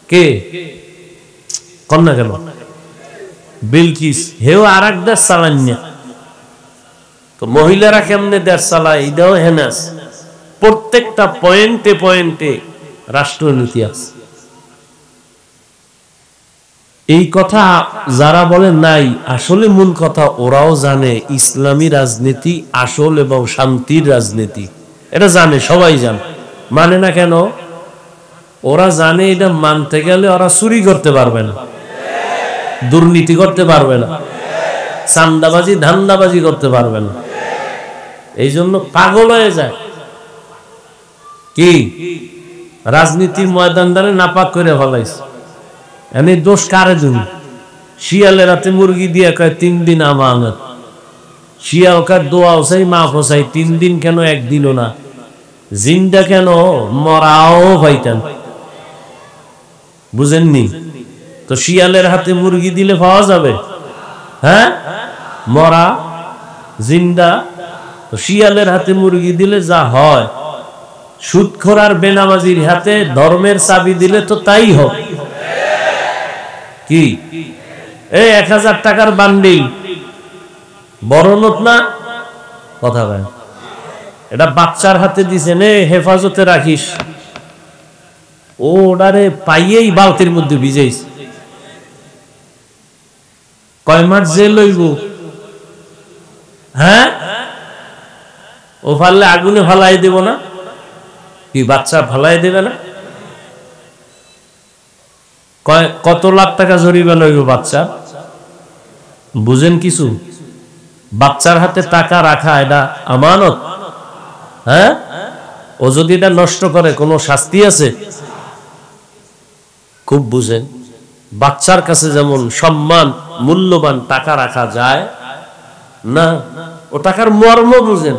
কে? কন্যা কেন? বিলকিস। হেও আর এক দেশ চালান না। তো মহিলারা কেমনে দেশ চালায় এটাও হেনাস। প্রত্যেকটা পয়েন্টে পয়েন্টে রাষ্ট্রনীতি আছে। এই কথা যারা বলে নাই, আসলে মূল কথা ওরাও জানে ইসলামী রাজনীতি আসল এবং শান্তির রাজনীতি। এটা জানে, সবাই জানে। মানে না কেন? ওরা জানে এটা মানতে গেলে ওরা চুরি করতে পারবে না, দুর্নীতি করতে পারবে না, চান্দাবাজি ধান্দাবাজি করতে পারবে না। এই জন্য পাগল হয়ে যায়। কি রাজনীতির ময়দানদারে নাপাক করে ফেলাইছে। এনে দোষ কারে জন্য? শিয়ালের রাতে মুরগি দিয়ে কয় 3 দিন আমানত। শিয়াল কার দোয়াও চাই, মাফ চাই, 3 দিন কেন, একদিনও না। জিনটা কেন মরাও পাইতেন, বুঝেননি? তো শিয়ালের হাতে মুরগি দিলে পাওয়া যাবে? হ্যাঁ, মরা জিন্দা। তো শিয়ালের হাতে মুরগি দিলে যা হয়, সুদখোর আর বেনামাজির হাতে ধর্মের চাবি দিলে তো তাই হবে। কি এই 1000 টাকার বান্ডিল বড় নোট না? কথা বলেন। এটা বাচ্চার হাতে দিছেন, হেফাজতে রাখিস। ওটারে পাইয়েই বালতির মধ্যে ভিজাইস। কয় মাস জেল হইব? হ্যাঁ, ও ফাললে আগুনে ফালাই দেব না? কি বাচ্চা ফালাই দেবে না? কত লাখ টাকা জরিমানা হইব বাচ্চা? বুঝেন কিছু? বাচ্চার হাতে টাকা রাখা এটা আমানত। হ্যাঁ, ও যদি এটা নষ্ট করে কোনো শাস্তি আছে? খুব বুঝেন। বাচ্চার কাছে যেমন সম্মান মূল্যবান টাকা রাখা যায় না, ও টাকার মর্ম বুঝেন।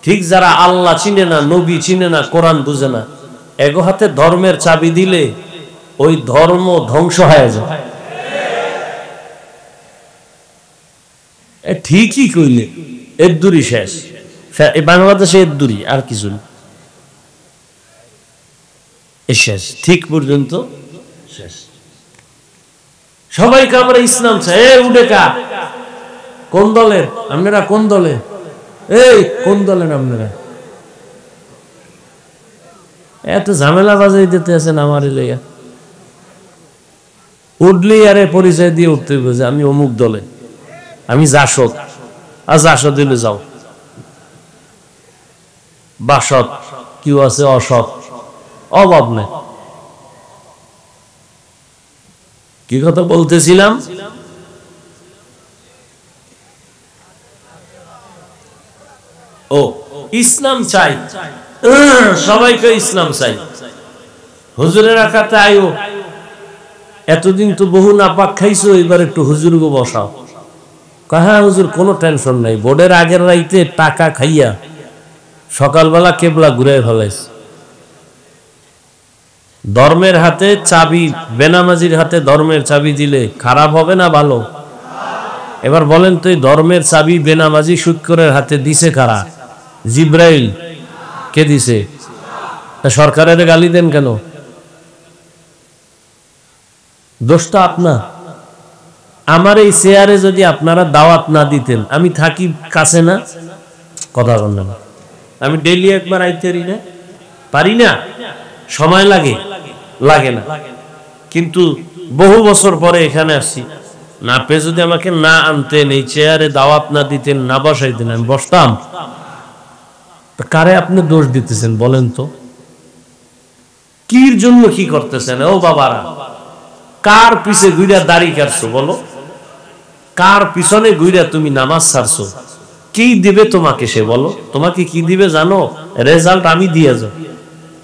ঠিক যারা আল্লাহ চিনে না, নবী চিনে না, কোরআন বুঝে না, এগো হাতে ধর্মের চাবি দিলে ওই ধর্ম ধ্বংস হয়ে যায়। ঠিকই কইলে, এদ্দুরি শেষ। বাংলাদেশে এদ্দুরি, আর কিছু শেষ, ঠিক পর্যন্ত শেষ। সবাইকে আমরা ইসলাম চাই। উঠে কা কোন দলের? আপনারা কোন দলে? এই কোন দলের আপনারা? এত ঝামেলা বাজাই দিতে আছেন আমার লইয়া। উঠলেই আরে পরিচয় দিয়ে উঠতে হবে, আমি অমুক দলে, আমি জাসদ। আর জাসদ দিলে যাও, বাসদ কেউ আছে অসৎ, অভাব নেই। কি কথা বলতেছিলাম? ও ইসলাম চাই, সবাইকে ইসলাম চাই। হুজুরের রাখাতে আয়ো, এতদিন তো বহু নাপাক খাইছো, এবার একটু হুজুরকে বসাও। হ্যাঁ হুজুর, কোনো টেনশন নাই। বোর্ডের আগের রাইতে টাকা খাইয়া সকালবেলা কেবলা ঘুরে ফেলাইছে। ধর্মের হাতে চাবি, বেনামাজির হাতে ধর্মের চাবি দিলে খারাপ হবে না ভালো? এবার বলেন তো, এই ধর্মের চাবি বেনামাজি সুৎখোরের হাতে দিছে কারা? জিব্রাইল। কে দিছে? সরকারের গালি দেন কেন? দোষটা আপনার। আমার এই চেয়ারে যদি আপনারা দাওয়াত না দিতেন, আমি থাকি কাছে না? কথা বলেন না। আমি ডেইলি একবার আইতে পারি না? সময় লাগে? লাগে না। কিন্তু বহু বছর পরে এখানে আসছি না, আপনি যদি আমাকে না আনতেন, এই চেয়ারে দাওয়াত না দিতেন, না বসাইতেন, আমি বসতাম? কারে আপনি দোষ দিতেছেন বলেন তো? কির জন্য কি করতেছেন? ও বাবারা, কার পিছে ঘুরা দাড়ি কাটছো বলো? কার পিছনে ঘুরা তুমি নামাজ ছাড়ছো? কি দিবে তোমাকে সে? বলো, তোমাকে কি দিবে জানো? রেজাল্ট আমি দিয়ে যাব।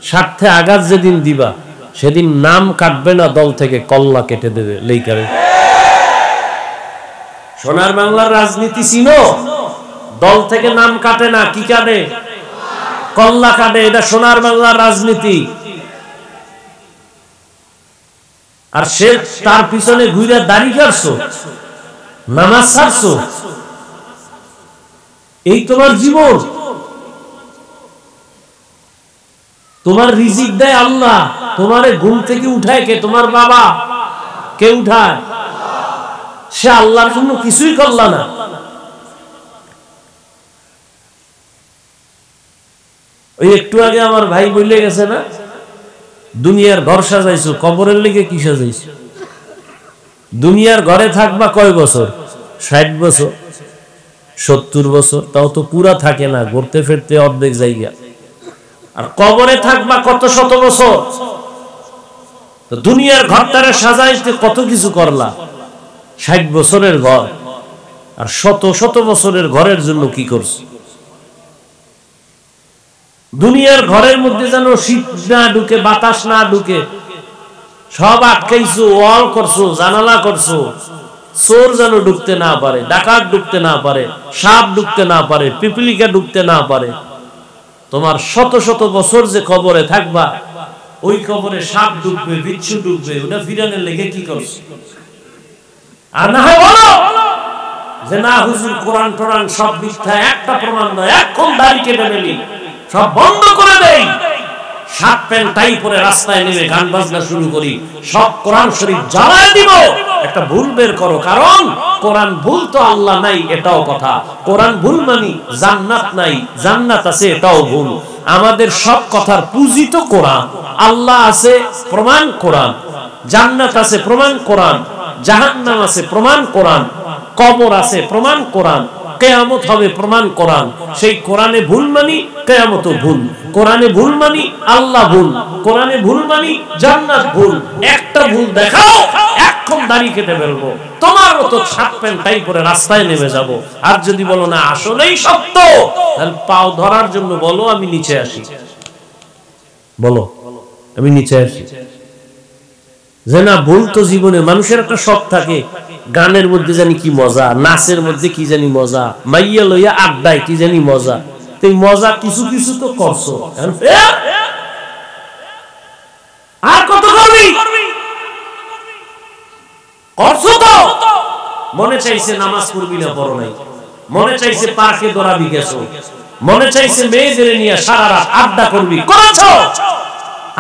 স্বার্থে আঘাত যেদিন দিবা, সেদিন নাম কাটবে না দল থেকে, কল্লা কেটে দেবে লেইকারে। সোনার বাংলার রাজনীতি চিনো? দল থেকে নাম কাটে না, কি কাটে? কল্লা কাটে। এটা সোনার বাংলার রাজনীতি। আর সে তার পিছনে ঘুরে দাড়ি কাটছো, নামাজ ছাড়ছো, এই তোমার জীবন? তোমার রিজিক দেয় আল্লাহ, তোমারে ঘুম থেকে উঠায় কে? তোমার বাবা। কে উঠায়? সে আল্লাহর জন্য কিছুই করলা না। ওই একটু আগে আমার ভাই বলে গেছে না, দুনিয়ার ঘর সাজাইছো, কবরের লিগে কি সাজাইছো? দুনিয়ার ঘরে থাকবা কয় বছর? 60 বছর, 70 বছর, তাও তো পুরা থাকে না, ঘুরতে ফিরতে অর্ধেক জায়গা। আর কবরে থাকবা কত শত বছর। তো দুনিয়ার ঘরটারে সাজাইতে কত কিছু করলা। 60 বছরের ঘর, আর শত শত বছরের ঘরের জন্য কি করছো? দুনিয়ার ঘরের মধ্যে যেন শীত না ঢুকে, বাতাস না ঢুকে, সব আটকাইছো, ওয়াল করছো, জানালা করছো, চোর যেন ঢুকতে না পারে, ডাকাত ঢুকতে না পারে, সাপ ঢুকতে না পারে, পিপিলিকা ঢুকতে না পারে। তোমার শত শত বছর যে কবরে থাকবা, ওই কবরে সাপ ঢুকবে, বিচ্ছু ঢুকবে, ওটা ফিরানোর লেগে কি করছো? আর না হয় বলো যে না হুজুর কোরআন টোরান সব মিথ্যা, একটা প্রমাণ নয়, এখন দাড়ি কেটে ফেলি, সব বন্ধ করে দেই, শার্ট প্যান্ট টাই পরে রাস্তায় নেমে গান বাজনা শুরু করি, সব কোরআন শরীফ জ্বালায় দিব। একটা ভুল বের করো, কারণ কোরআন ভুল তো আল্লাহ নাই এটাও কথা, কোরআন ভুল মানি জান্নাত নাই, জান্নাত আছে এটাও ভুল। আমাদের সব কথার পুঁজি তো কোরআন। আল্লাহ আছে প্রমাণ কোরআন, জান্নাত আছে প্রমাণ কোরআন, জাহান্নাম আছে প্রমাণ কোরআন, কবর আছে প্রমাণ কোরআন, কিয়ামত হবে প্রমাণ কোরআন। সেই কোরআনে ভুল মানি, কিয়ামতও ভুল। কোরআনে ভুল মানি, আল্লাহ ভুল। কোরআনে ভুল মানি, জান্নাত ভুল। একটা ভুল দেখাও, এখন দাড়ি কেটে ফেলবো, তোমার মতো শার্ট প্যান্ট টাই পরে রাস্তায় নেমে যাব। আর যদি বলো না আসলেই সত্য, তাহলে পাও ধরার জন্য বলো আমি নিচে আসি, বলো আমি নিচে আসি। যে না ভুল তো জীবনে মানুষের একটা শখ থাকে, গানের মধ্যে জানি কি মজা, নাচের মধ্যে কি জানি মজা, মাইয়া লইয়া আড্ডায় কি জানি মজা। তো মজা কিছু কিছু তো করছো, আর কত করবি? করছো তো। মনে চাইছে নামাজ পড়বি না, পড়ো নাই। মনে চাইছে পার্কে দৌড়াবি, গেছো। মনে চাইছে মেয়েদের নিয়ে সারা রাত আড্ডা করবি, করেছো।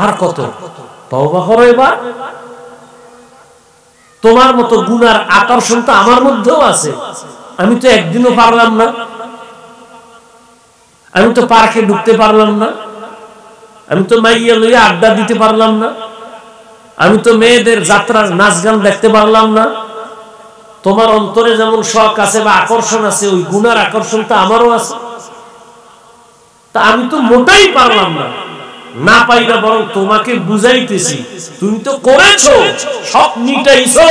আর কত? তওবা করো এবার। তোমার মতো গুনার আকর্ষণ তো আমার মধ্যেও আছে। আমি তো একদিনও পারলাম না, আমি তো পার্কে ঢুকতে পারলাম না, আমি তো মাইয়া লইয়া আড্ডা দিতে পারলাম না, আমি তো মেয়েদের যাত্রার নাচ গান দেখতে পারলাম না। তোমার অন্তরে যেমন শখ আছে বা আকর্ষণ আছে, ওই গুনার আকর্ষণ তো আমারও আছে। তা আমি তো মোটেই পারলাম না, না পাইরা বরং তোমাকে বুঝাইতেছি, তুমি তো করেছো, সব মিটাইছো,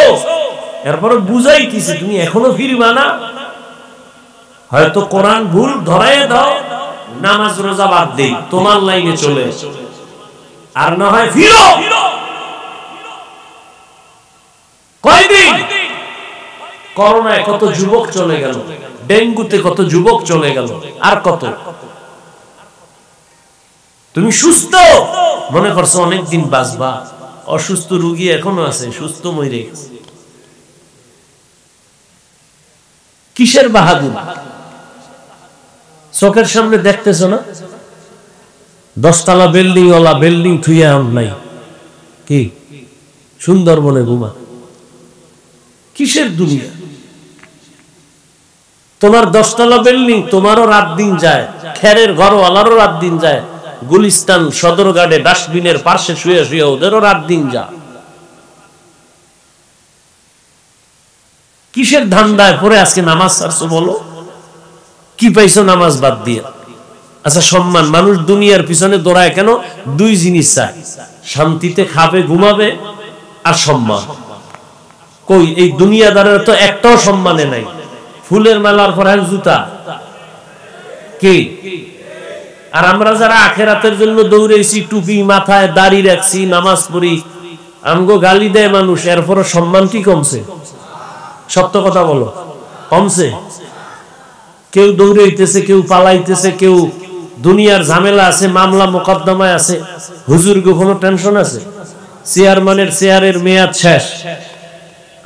এরপরে বুঝাইতেছি, তুমি এখনো ফিরবা না। হয়তো কোরআন ভুল ধরাই দাও, নামাজ রোজা বাদ দেই, তোমার লাইনে চলে, আর না হয় ফিরো। কয়দিন করোনায় কত যুবক চলে গেল, ডেঙ্গুতে কত যুবক চলে গেল, আর কত। তুমি সুস্থ মনে করছো অনেকদিন বাঁচবা, অসুস্থ রোগী এখনো আছে, সুস্থ মরে গেছে। কিসের বাহাদুর? চোখের সামনে দেখতেছো না, 10 তলা বিল্ডিং ওলা বিল্ডিং থুইয়া নাই, কি সুন্দরবনে ঘুমা। কিসের দুনিয়া? তোমার 10 তলা বিল্ডিং, তোমারও রাত দিন যায়, খেরের ঘরওয়ালারও রাত দিন যায়, গুলিস্তান সদরঘাটে ডাস্টবিনের পাশে শুয়ে শুয়ে ওদেরও রাত দিন যা। কিসের ধান্দায় পরে আজকে নামাজ ছাড়ছো বলো? কি পাইছো নামাজ বাদ দিয়ে? আচ্ছা সম্মান, মানুষ দুনিয়ার পিছনে দৌড়ায় কেন? 2 জিনিস চায়, শান্তিতে খাবে ঘুমাবে আর সম্মান। কই এই দুনিয়াদারের তো একটাও সম্মানে নাই। ফুলের মেলার পর জুতা কি? আর আমরা যারা আখেরাতের জন্য দৌড়েছি, টুপি মাথায়, দাড়ি রাখছি, নামাজ পড়ি, আমগো গালি দেয় মানুষ, এরপর সম্মান কি কমছে? সত্য কথা বলো, কমছে? কেউ দৌড়াইতেছে, কেউ পালাইতেছে, কেউ দুনিয়ার ঝামেলা আছে, মামলা মোকদ্দমায় আছে। হুজুর গো কোনো টেনশন আছে? চেয়ারম্যানের চেয়ারের মেয়াদ শেষ,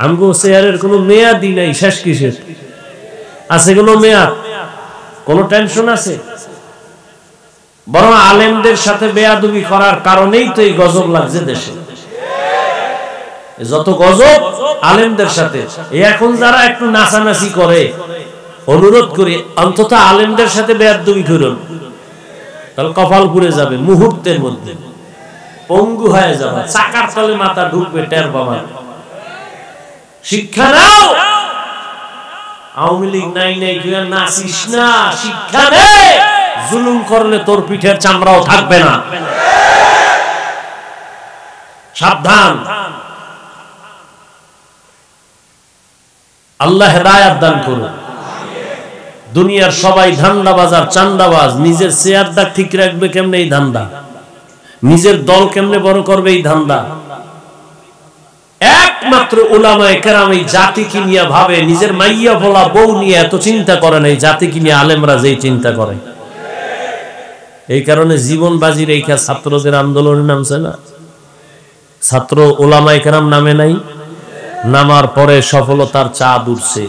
আমগো চেয়ারের কোনো মেয়াদই নাই, শেষ কিসের? আছে কোনো মেয়াদ? কোনো টেনশন আছে? বরং আলেমদের সাথে বেয়াদবি করার কারণেই তো এই গজব লাগছে দেশে। যত গজব আলেমদের সাথে। এখন যারা একটু নাচানাচি করে, অনুরোধ করি অন্তত আলেমদের সাথে বেয়াদবি করুন, তাহলে কপাল পুড়ে যাবে, মুহূর্তের মধ্যে পঙ্গু হয়ে যাবে, চাকার তলে মাথা ঢুকবে, টের পাবে। শিক্ষা নাও, আওয়ামী লীগ নাই নাই তুই নাচিস না, শিক্ষা নে। জুলুম করলে তোর পিঠের চামড়াও থাকবে না। সাবধান। আল্লাহ হেদায়েত দান করুন। দুনিয়ার সবাই ধান্দাবাজ আর চান্দাবাজ। নিজের চেয়ারটা ঠিক রাখবে কেমনে এই ধান্দা, নিজের দল কেমনে বড় করবে এই ধান্দা। একমাত্র উলামায়ে কেরাম এই জাতিকে নিয়ে ভাবে, নিজের মাইয়া বলা বউ নিয়ে এত চিন্তা করে না, এই জাতিকে নিয়ে আলেমরা যেই চিন্তা করে। এই কারণে জীবন বাজি রেখা ছাত্রদের আন্দোলনে নামছে না, ছাত্র উলামায়ে কেরাম নামে নাই। নামার পরে সফলতার চাঁদ উঠছে।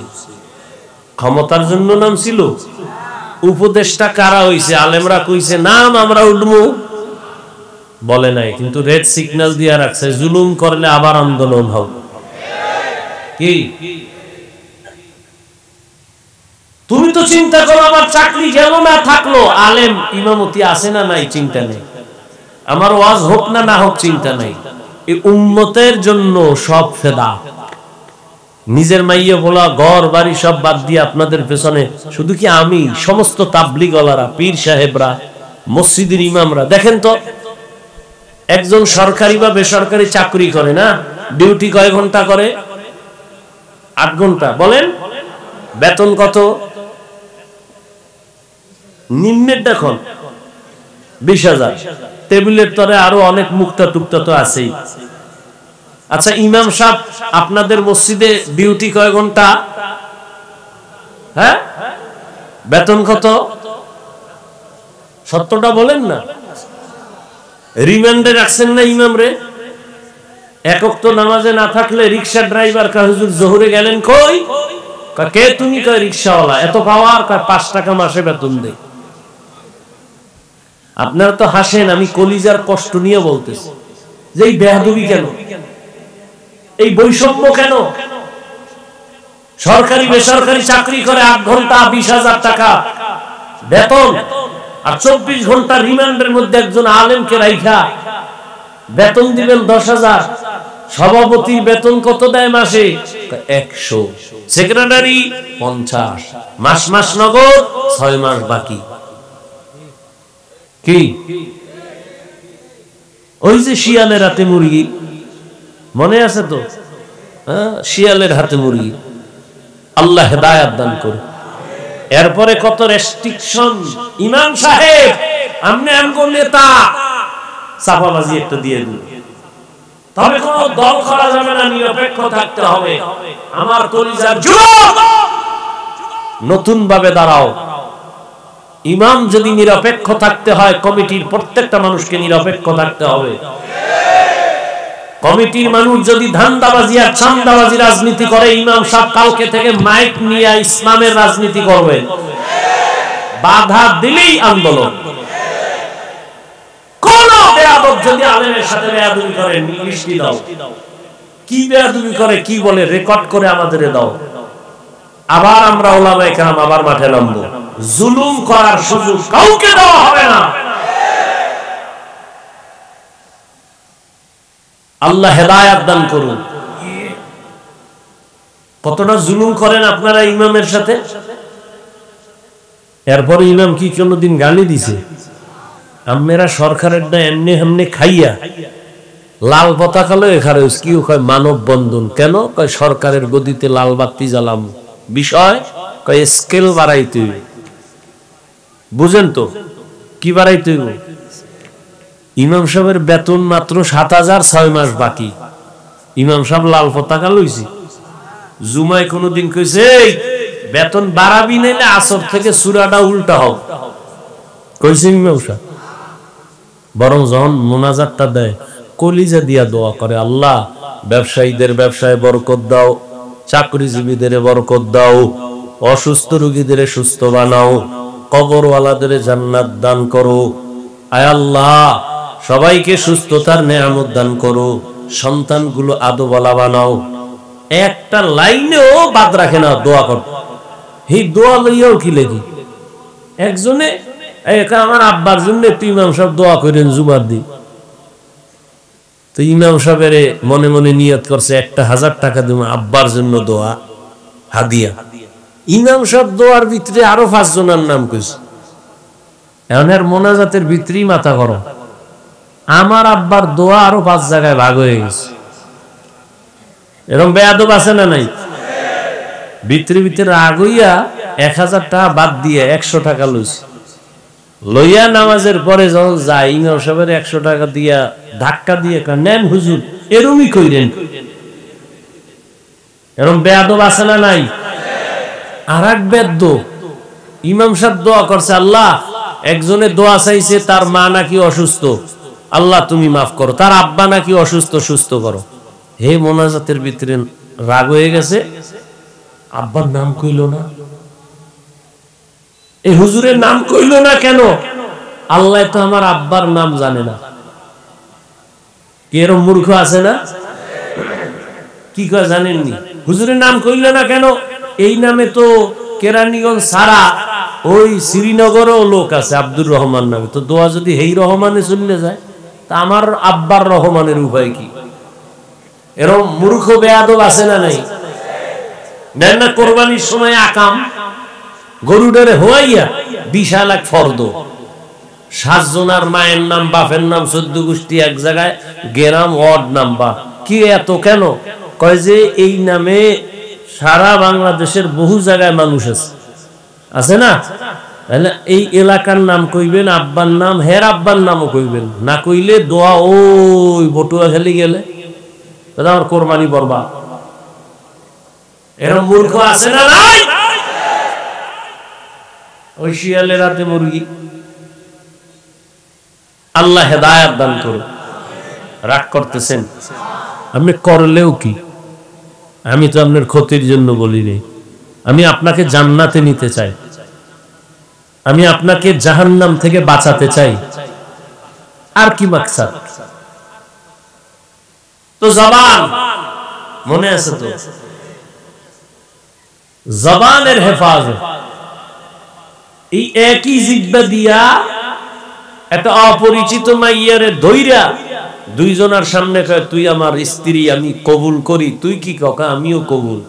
ক্ষমতার জন্য নামছিল? উপদেশটা কারা হইছে? আলেমরা কইছে নাম আমরা উঠবো, বলে নাই। কিন্তু রেড সিগন্যাল দিয়া রাখছে, জুলুম করলে আবার আন্দোলন হবে। কি তুমি তো চিন্তা করো আমার চাকরি গেল না থাকলো, আলেম ইমামতি আছে না নাই চিন্তা নেই, আমার ওয়াজ হোক না না হোক চিন্তা নাই। এই উম্মতের জন্য সব ফেদা। নিজের মাইয়া বলা ঘর বাড়ি সব বাদ দিয়ে আপনাদের পেছনে। শুধু কি আমি, সমস্ত তাবলিগওয়ালারা, পীর সাহেবরা, মসজিদের ইমামরা। দেখেন তো, একজন সরকারি বা বেসরকারি চাকরি করে না, ডিউটি কয় ঘন্টা করে? 8 ঘন্টা। বলেন বেতন কত? নিম্নের দেখুন 20,000। টেবিলের তরে আরো অনেক মুক্তা টুক্তা তো আছেই। আচ্ছা ইমাম সাহেব আপনাদের মসজিদে ডিউটি কয় ঘন্টা? হ্যাঁ, বেতন কত? সত্যটা বলেন না। রিমান্ডে রাখছেন না ইমাম রে? এক ওয়াক্ত নামাজে না থাকলে রিকশা ড্রাইভার কা হুজুর জোহরে গেলেন কই? কে তুমি? কয় রিকশাওয়ালা। এত পাওয়ার? কয় 5 টাকা মাসে বেতন দেই। আপনারা তো হাসেন, আমি কলিজার কষ্ট নিয়ে বলতেছি যে এই বেয়াদবি কেন, এই বৈষম্য কেন? সরকারি বেসরকারি চাকরি করে 8 ঘন্টা 20,000 টাকা বেতন, আর 24 ঘন্টা রিমান্ডের মধ্যে একজন আলেমকে রাইখা বেতন দিবেন 10,000। সভাপতির বেতন কত দেয় মাসে? 100। সেক্রেটারি 50। মাস মাস নগদ, 6 মাস বাকি। কি ওই যে শিয়ালের হাতে মুরগি, মনে আছে তো? শিয়ালের হাতে মুরগি। আল্লাহ হেদায়েত দান করুন। এরপরে কত রেস্ট্রিকশন। ইমাম সাহেব আপনি আমগো নেতা, চাপাবাজি একটা দিয়ে দিন, তবে কোনো দল করা যাবে না, নিরপেক্ষ থাকতে হবে। আমার কলিজার যুবক, নতুন ভাবে দাঁড়াও। ইমাম যদি নিরপেক্ষ থাকতে হয়, কমিটির প্রত্যেকটা মানুষকে নিরপেক্ষ থাকতে হবে। কমিটির মানুষ যদি ধান্দাবাজি আর চান্দাবাজি রাজনীতি করে, ইমাম সাহেব কালকে থেকে মাইক নিয়ে ইসলামের রাজনীতি করবে। বাধা দিলেই আন্দোলন। কোন বেয়াদব যদি আলেমের সাথে বেয়াদবি করে, মিষ্টি দাও। কি বেয়াদবি করে, কি বলে, রেকর্ড করে আমাদের দাও। আবার আমরা উলামায়ে কেরাম আবার মাঠে নামবো। জুলুম করার সুযোগ কাউকে দেওয়া হবে না। আল্লাহ হেদায়েত দান করুন। কতটা জুলুম করেন আপনারা ইমামের সাথে। এরপর ইমাম কি কোনদিন গালি দিছে? আমরা সরকারের না এমনি এমনি খাইয়া লাল পতাকা লয়ে খারে কি কয় মানব বন্ধন। কেন? কয় সরকারের গদিতে লাল বাতি জ্বালাম। বিষয় কয় স্কেল বাড়াইতে। বুঝেন তো কি বাড়াইতে? ইমাম সাহেবের বেতন মাত্র 7,000, 6 মাস বাকি। ইমাম সাহেব লাল পতাকা লইছি। জুমায় কোনদিন কইছে বেতন বাড়াবি নাইলে আসর থেকে সূরাটা উল্টা হোক, কইছে ইমাম সাহেব? বরং যখন মুনাজাতটা দেয়, কলিজা দিয়া দোয়া করে, আল্লাহ ব্যবসায়ীদের ব্যবসায় বরকত দাও, চাকরিজীবীদের বরকত দাও, অসুস্থ রোগীদের সুস্থ বানাও, কবরওয়ালাদের জান্নাত দান করো, আয় আল্লাহ সবাইকে সুস্থতার নেয়ামত দান করো, সন্তানগুলো আদোওয়ালা বানাও। একটা লাইনেও বাদ রাখে না দোয়া কর। এই দোয়া লইয়াও কি লেখি একজনে আমার আব্বার জন্য একটু ইমাম সাহেব দোয়া করেন জুমার দিন। তো ইমাম সাহেবের মনে মনে নিয়ত করছে 1000 টাকা দেব আব্বার জন্য দোয়া হাদিয়া। ইমাম সাহেব দোয়ার ভিতরে আরো 5 জনের নাম কইছে। এখন এর মোনাজাতের ভিতরেই মাথা গরম। আমার আব্বার দোয়া আরো 5 জায়গায় ভাগ হয়ে গেছে। এরকম বেয়াদব আছে না নাই? ভিতরে ভিতরে রাগ হইয়া 1000 টাকা বাদ দিয়ে 100 টাকা লইছে। লইয়া নামাজের পরে যখন যায় ইমাম সাহেবের 100 টাকা দিয়া ধাক্কা দিয়ে নেন হুজুর, এরমই কইরেন। এরকম বেয়াদব আছে না নাই? আর এক বেদ্য ইমাম সাহেব দোয়া করছে, আল্লাহ একজনে দোয়া চাইছে তার মা নাকি অসুস্থ, আল্লাহ তুমি মাফ করো, তার আব্বা নাকি অসুস্থ, সুস্থ করো। হে মোনাজাতের ভিতরে রাগ হয়ে গেছে, আব্বার নাম কইল না, এই হুজুরের নাম কইল না কেন? আল্লাহ তো আমার আব্বার নাম জানে না। এরকম মূর্খ আছে না? কি কয় জানেননি? হুজুরের নাম কইল না কেন? এই নামে তো কেরানীগঞ্জ সারা ওই শ্রীনগরেও লোক আছে আব্দুর রহমান নামে। তো দোয়া যদি এই রহমানে চলে যায় তা আমার আব্বার রহমানের উপায় কি? এরকম মূর্খ বেয়াদব আছে না নাই? দেন না কোরবানির সময় আকাম গরুডারে হইয়া বিশাল এক ফর্দ, 7 জনের মায়ের নাম বাপের নাম 14 গোষ্ঠী এক জায়গায়, গেরাম ওয়ার্ড নাম্বার কি এত কেন? কয় যে এই নামে সারা বাংলাদেশের বহু জায়গায় মানুষ আছে না, তাহলে এই এলাকার নাম কইবেন, আব্বার নাম হের আব্বার নামও কইবেন না, কইলে দোয়া ওই বটুয়া খেলে গেলে আমার কোরবানি বরবাদ। এরকম মূর্খ আছে না নাই? ওই শিয়ালের রাতে মুরগি। আল্লাহ হেদায়েত দান করুন। রাগ করতেছেন? আপনি করলেও কি, আমি তো আপনার ক্ষতির জন্য বলি নাই। আমি আপনাকে জান্নাতে নিতে চাই, আমি আপনাকে জাহান্নাম থেকে বাঁচাতে চাই। আর কি মাকসাদ? তো জবান মনে আছে তো, জবানের হেফাজত। এই একই জিহ্বা দিয়া একটা অপরিচিত মাইয়ারে ধইরা 2 জনের সামনে কয় তুই আমার স্ত্রী, আমি কবুল করি। তুই কি ককা? আমিও কবুল।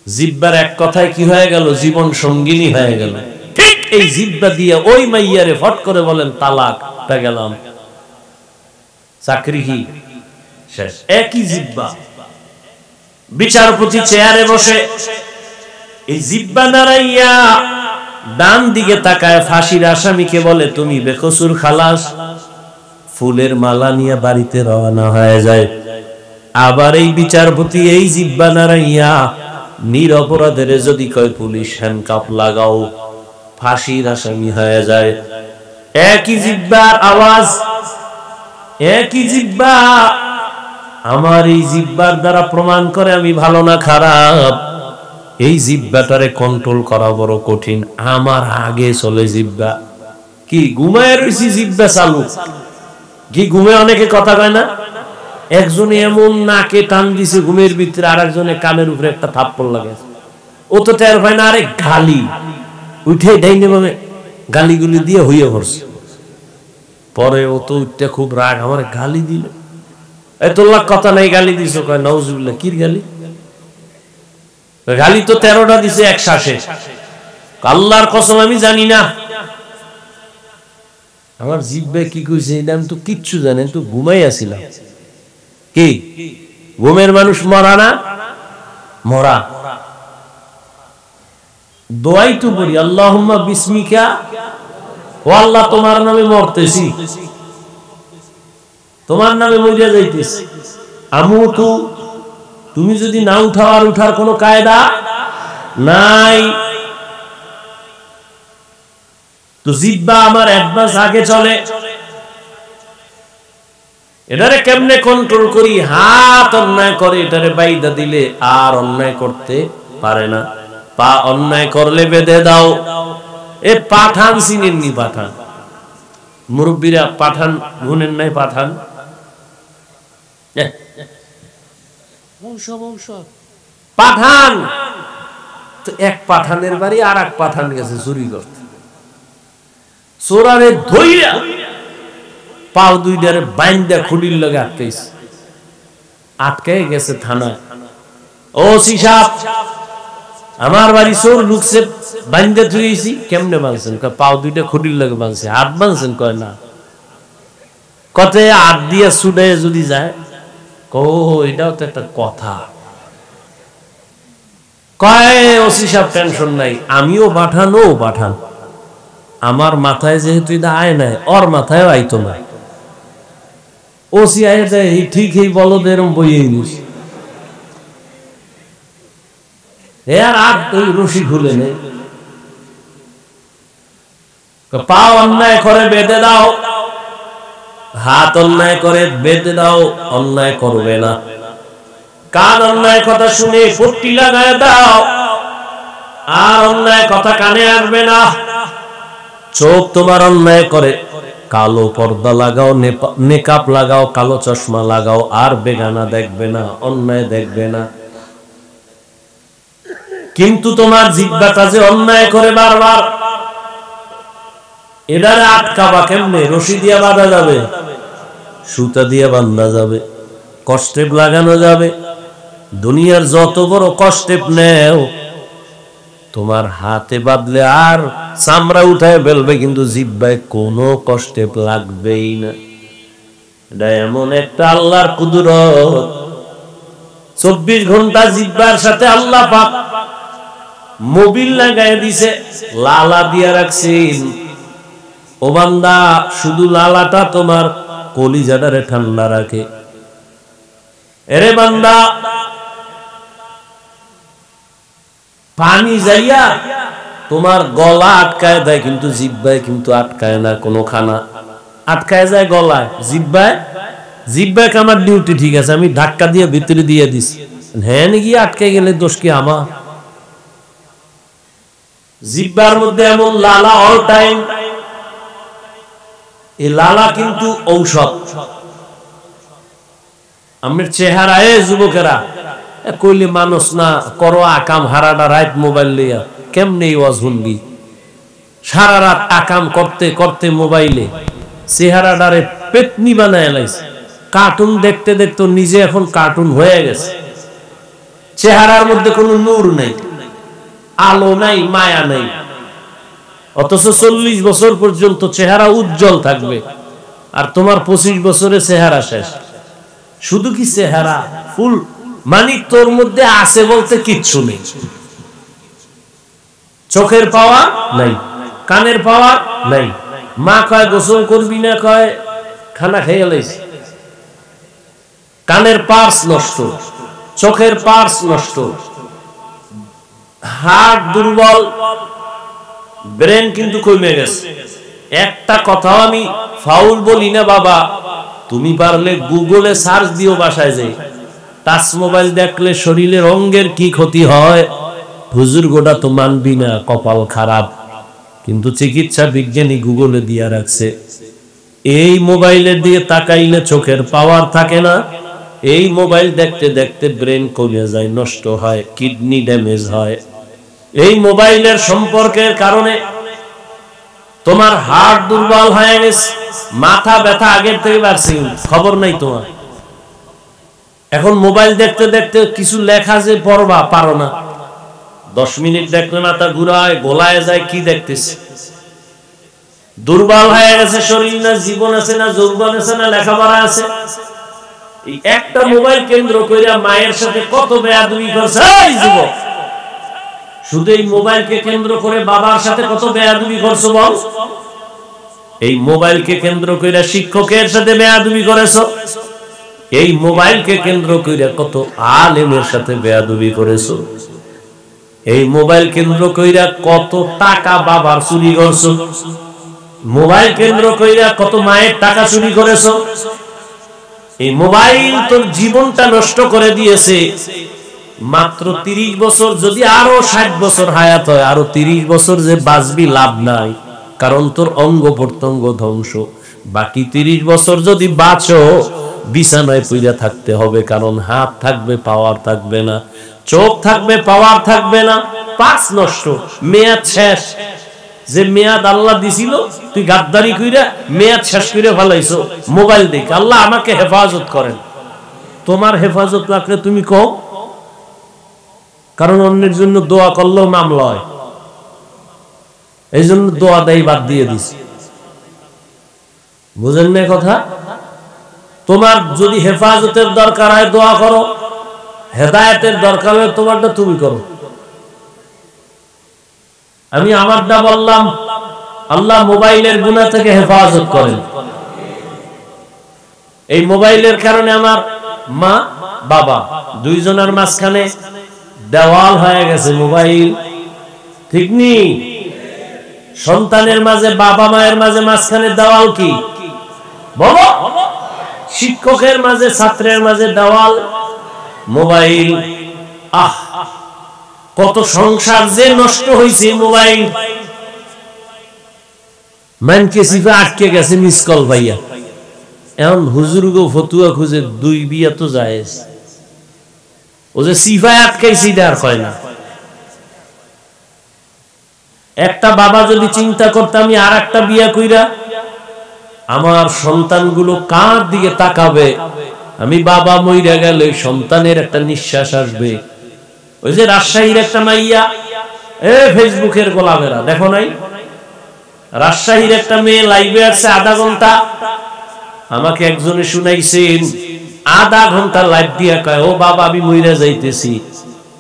জিহ্বার এক কথায় কি হয়ে গেল? জীবন সঙ্গিনী হয়ে গেল। ঠিক এই জিহ্বা দিয়ে ওই মাইয়ারে ফট করে বলেন তালাক, পেয়ে গেলাম, চাকরি কি শেষ। একই জিহ্বা। বিচারপতি চেয়ারে বসে এই জিহ্বা নাড়াইয়া ডান দিকে তাকায় ফাঁসির আসামিকে বলে তুমি বেকসুর খালাস। ফুলের মালা নিয়ে বাড়িতে রওনা হয়ে যায়। আবার এই বিচারপতি এই জিহ্বা নাড়াইয়া নিরপরাধের যদি কয় পুলিশ হ্যান্ডকাপ লাগাও, ফাঁসির আসামি হয়ে যায়। একই জিহ্বার আওয়াজ, একই জিহ্বা। আমার এই জিহ্বার দ্বারা প্রমাণ করে আমি ভালো না খারাপ। এই জিহ্বাটারে কন্ট্রোল করা বড় কঠিন। আমার আগে চলে জিহ্বা। কি ঘুমায় রয়েছি জিহ্বা চালু? কি ঘুমে অনেকে কথা কয় না? একজনে এমন নাকে টান দিছে ঘুমের ভিতরে, আর একজনে কানের উপরে একটা থাপ্পড় লাগে। ও তো টের পায় না। আরে গালি উঠে ডাইনে বামে গালিগুলি দিয়ে হইয়া পড়ছে। পরে ও তো উঠতে খুব রাগ, আমার গালি দিল। এই তোর কথা নাই, গালি দিছ? কয় নাউজুবিল্লাহ। কি গালি? গালি তো 13টা দিছে এক শ্বাসে। আল্লাহর কসম আমি জানি না আমার জিহ্বা কি কইছে, আমি তো কিচ্ছু জানি না, তো ঘুমাই আছিলাম। কি ঘুমের মানুষ মরা না? মরা। দোয়াই তো পড়ি, আল্লাহুম্মা বিসমিকা, ও আল্লাহ তোমার নামে মরতেছি, তোমার নামে মরিয়া যাইতেছি। আমুতু, তুমি যদি না উঠাও আর উঠার কোনো কায়দা নাই। তো জিহ্বা আমার অ্যাডভান্স আগে চলে। এটারে কেমনে কন্ট্রোল করি? হাত অন্যায় করে এটারে বাইদা দিলে আর অন্যায় করতে পারে না। পা অন্যায় করলে বেঁধে দাও। এ পাঠান চিনেননি? পাঠান মুরব্বীরা পাঠান গুনেন নাই পাঠান পাঠান তো এক পাঠানের বাড়ি আর এক পাঠান গেছে চুরি করতে চোরারে ধইরা পাও দুইটারে বাইন্দা খুলির লগে আটকে গেছে থানায় ও সিসাব আমার বাড়ি চোর লুকছে বাইন্দা ধুইছি কেমনে বাঁধছেন পাও দুইটা খুলির লগে বাঁধছে হাত বাঁধছেন কয় না কতে হাত দিয়ে ছুটে যদি যায় ও এটাও তো একটা কথা কয় ওসি সাহেব টেনশন নাই আমিও পাঠান ও পাঠান আমার মাথায় যেহেতু এটা আয় নাই ওর মাথায়ও আইতো না ওসি আয় যায় ঠিক এই বলদ এরম বইয়ে নিস এর আর ওই রশি খুলে নেই পা অন্যায় করে বেঁধে দাও হাত অন্যায় করে বেঁধে দাও অন্যায় করবে না কান অন্যায় কথা শুনে পট্টি লাগায় দাও আর অন্যায় কথা কানে আসবে না চোখ তোমার অন্যায় করে কালো পর্দা লাগাও নেকাপ লাগাও কালো চশমা লাগাও আর বেগানা দেখবে না অন্যায় দেখবে না কিন্তু তোমার জিহ্বাটা যে অন্যায় করে বারবার এটারে আটকাবা কেমনে রশি দিয়া বাঁধা যাবে সুতা দিয়ে বাঁধা যাবে কষ্টেপ লাগানো যাবে দুনিয়ার যত বড় কষ্টেপ নেও তোমার হাতে বাঁধলে আর চামড়া উঠায় ফেলবে কিন্তু জিহ্বায় কোনো কষ্টেপ লাগবেই না এটা এমন একটা আল্লাহর কুদরত 24 ঘন্টা জিহ্বার সাথে আল্লাহ পাক মোবিল লাগায় দিছে লালা দিয়া রাখছেন ও বান্দা শুধু লালাটা তোমার কলিজাটারে ঠান্ডা রাখে এরে বান্দা পানি যাইয়া তোমার গলা আটকায় দেয় কিন্তু জিহ্বায় কিন্তু আটকায় না কোনো খানা আটকায় যায় গলায় জিহ্বায় আমার ডিউটি ঠিক আছে আমি ধাক্কা দিয়ে ভিতরে দিয়ে দিছি হ্যাঁ গিয়ে আটকে গেলে দোষ কি আমার জিহ্বার মধ্যে এমন লালা অল টাইম এই লালা কিন্তু ঔষধ আমার চেহারায় যুবকেরা কইলে মানুষ না করো আকাম হারাটা রাত মোবাইল লইয়া কেমনে ওয়াজ শুনবি সারা রাত আকাম করতে করতে মোবাইলে চেহারাটারে পেতনি বানায় লাইছে কার্টুন দেখতে দেখতে নিজে এখন কার্টুন হয়ে গেছে চেহারার মধ্যে কোনো নূর নাই আলো নাই মায়া নাই অথচ 40 বছর পর্যন্ত চেহারা উজ্জ্বল থাকবে আর তোমার 25 বছরে চেহারা শেষ শুধু কি চেহারা ফুল মানে তোর মধ্যে আছে বলতে কিচ্ছু নেই চোখের পাওয়া নাই কানের পাওয়া নাই মা কয় গোসল করবি না কয় খানা খেয়ে লাইছি কানের পার্স নষ্ট চোখের পার্স নষ্ট হার্ট দুর্বল ব্রেন কিন্তু কমে গেছে একটা কথা আমি ফাউল বলি না বাবা তুমি পারলে গুগলে সার্চ দিও বাসায় যাই টাচ মোবাইল দেখলে শরীরের অঙ্গের কি ক্ষতি হয় হুজুর গোটা তো মানবি না কপাল খারাপ কিন্তু চিকিৎসা বিজ্ঞানী গুগলে দিয়া রাখছে এই মোবাইলের দিয়ে তাকাইলে চোখের পাওয়ার থাকে না এই মোবাইল দেখতে দেখতে ব্রেন কমে যায় নষ্ট হয় কিডনি ড্যামেজ হয় এই মোবাইলের সম্পর্কের কারণে তোমার হার্ট দুর্বল হয়ে গেছে মাথা ব্যথা আগের থেকে বাড়ছে খবর নাই তোমার এখন মোবাইল দেখতে দেখতে কিছু লেখা যে পড়বা পারো না 10 মিনিট দেখলে মাথা ঘুরায় গোলায় যায় কি দেখতেছে দুর্বল হয়ে গেছে শরীর না জীবন আছে না যৌবন আছে না লেখাপড়া আছে এই একটা মোবাইল কেন্দ্র কইরা মায়ের সাথে কত বেয়াদবি করছে এই যুবক শুধু এই মোবাইলকে কেন্দ্র করে বাবার সাথে কত বেয়াদবি করছো বল এই মোবাইলকে কেন্দ্র কইরা শিক্ষকের সাথে বেয়াদবি করেছো এই মোবাইলকে কেন্দ্র কইরা কত আলেমের সাথে বেয়াদবি করেছো এই মোবাইল কেন্দ্র কইরা কত টাকা বাবার চুরি করছো মোবাইল কেন্দ্র কইরা কত মায়ের টাকা চুরি করেছো এই মোবাইল তোর জীবনটা নষ্ট করে দিয়েছে মাত্র 30 বছর যদি আরো 60 বছর হায়াত হয় আরো 30 বছর যে বাঁচবি লাভ নাই কারণ তোর অঙ্গ প্রত্যঙ্গ ধ্বংস বাকি 30 বছর যদি বাঁচো বিছানায় পইরা থাকতে হবে, কারণ হাত থাকবে পাওয়ার থাকবে না, চোখ থাকবে পাওয়ার থাকবে না, পাঁচ নষ্ট, মেয়াদ শেষ। যে মেয়াদ আল্লাহ দিছিল তুই গাদ্দারি কইরা মেয়াদ শেষ করে ফেলাইছো। মোবাইল দেখ, আল্লাহ আমাকে হেফাজত করেন। তোমার হেফাজত লাগলে তুমি কও, কারণ অন্যের জন্য দোয়া করলেও মামলা হয়, এই জন্য দোয়া দেয় বাদ দিয়ে দিছি। বুঝেন না কথা? তোমার যদি হেফাজতের দরকার হয় দোয়া করো, হেদায়েতের দরকার হয় তোমারটা তুমি করো। আমি আমারটা বললাম, আল্লাহ মোবাইলের গুনাহ থেকে হেফাজত করেন। এই মোবাইলের কারণে আমার মা বাবা দুইজনের মাঝখানে দেওয়াল হয়ে গেছে মোবাইল, ঠিক নেই? সন্তানের মাঝে বাবা মায়ের মাঝে মাঝখানে দেওয়াল কি বলো? শিক্ষকের মাঝে ছাত্রের মাঝে দেওয়াল মোবাইল। আহ, কত সংসার যে নষ্ট হয়েছে মোবাইল। মানকে সিফা আটকে গেছে মিস কল ভাইয়া, এখন হুজুর গো ফতুয়া খুঁজে 2 বিয়া তো জায়েজ। ও যে সিফায় আটকাইছি আর কয় না। একটা বাবা যদি চিন্তা করতে আমি আর একটা বিয়া কইরা আমার সন্তানগুলো কার দিকে তাকাবে, আমি বাবা মইরা গেলে সন্তানের একটা নিঃশ্বাস আসবে। ওই যে রাজশাহীর একটা মাইয়া, ফেসবুকের গোলামেরা দেখো নাই, রাজশাহীর একটা মেয়ে লাইভে আসছে আধা ঘন্টা। আমাকে একজনে শুনাইছেন, আধা ঘন্টা লাইভ দিয়া কয়, ও বাবা আমি মইরা যাইতেছি,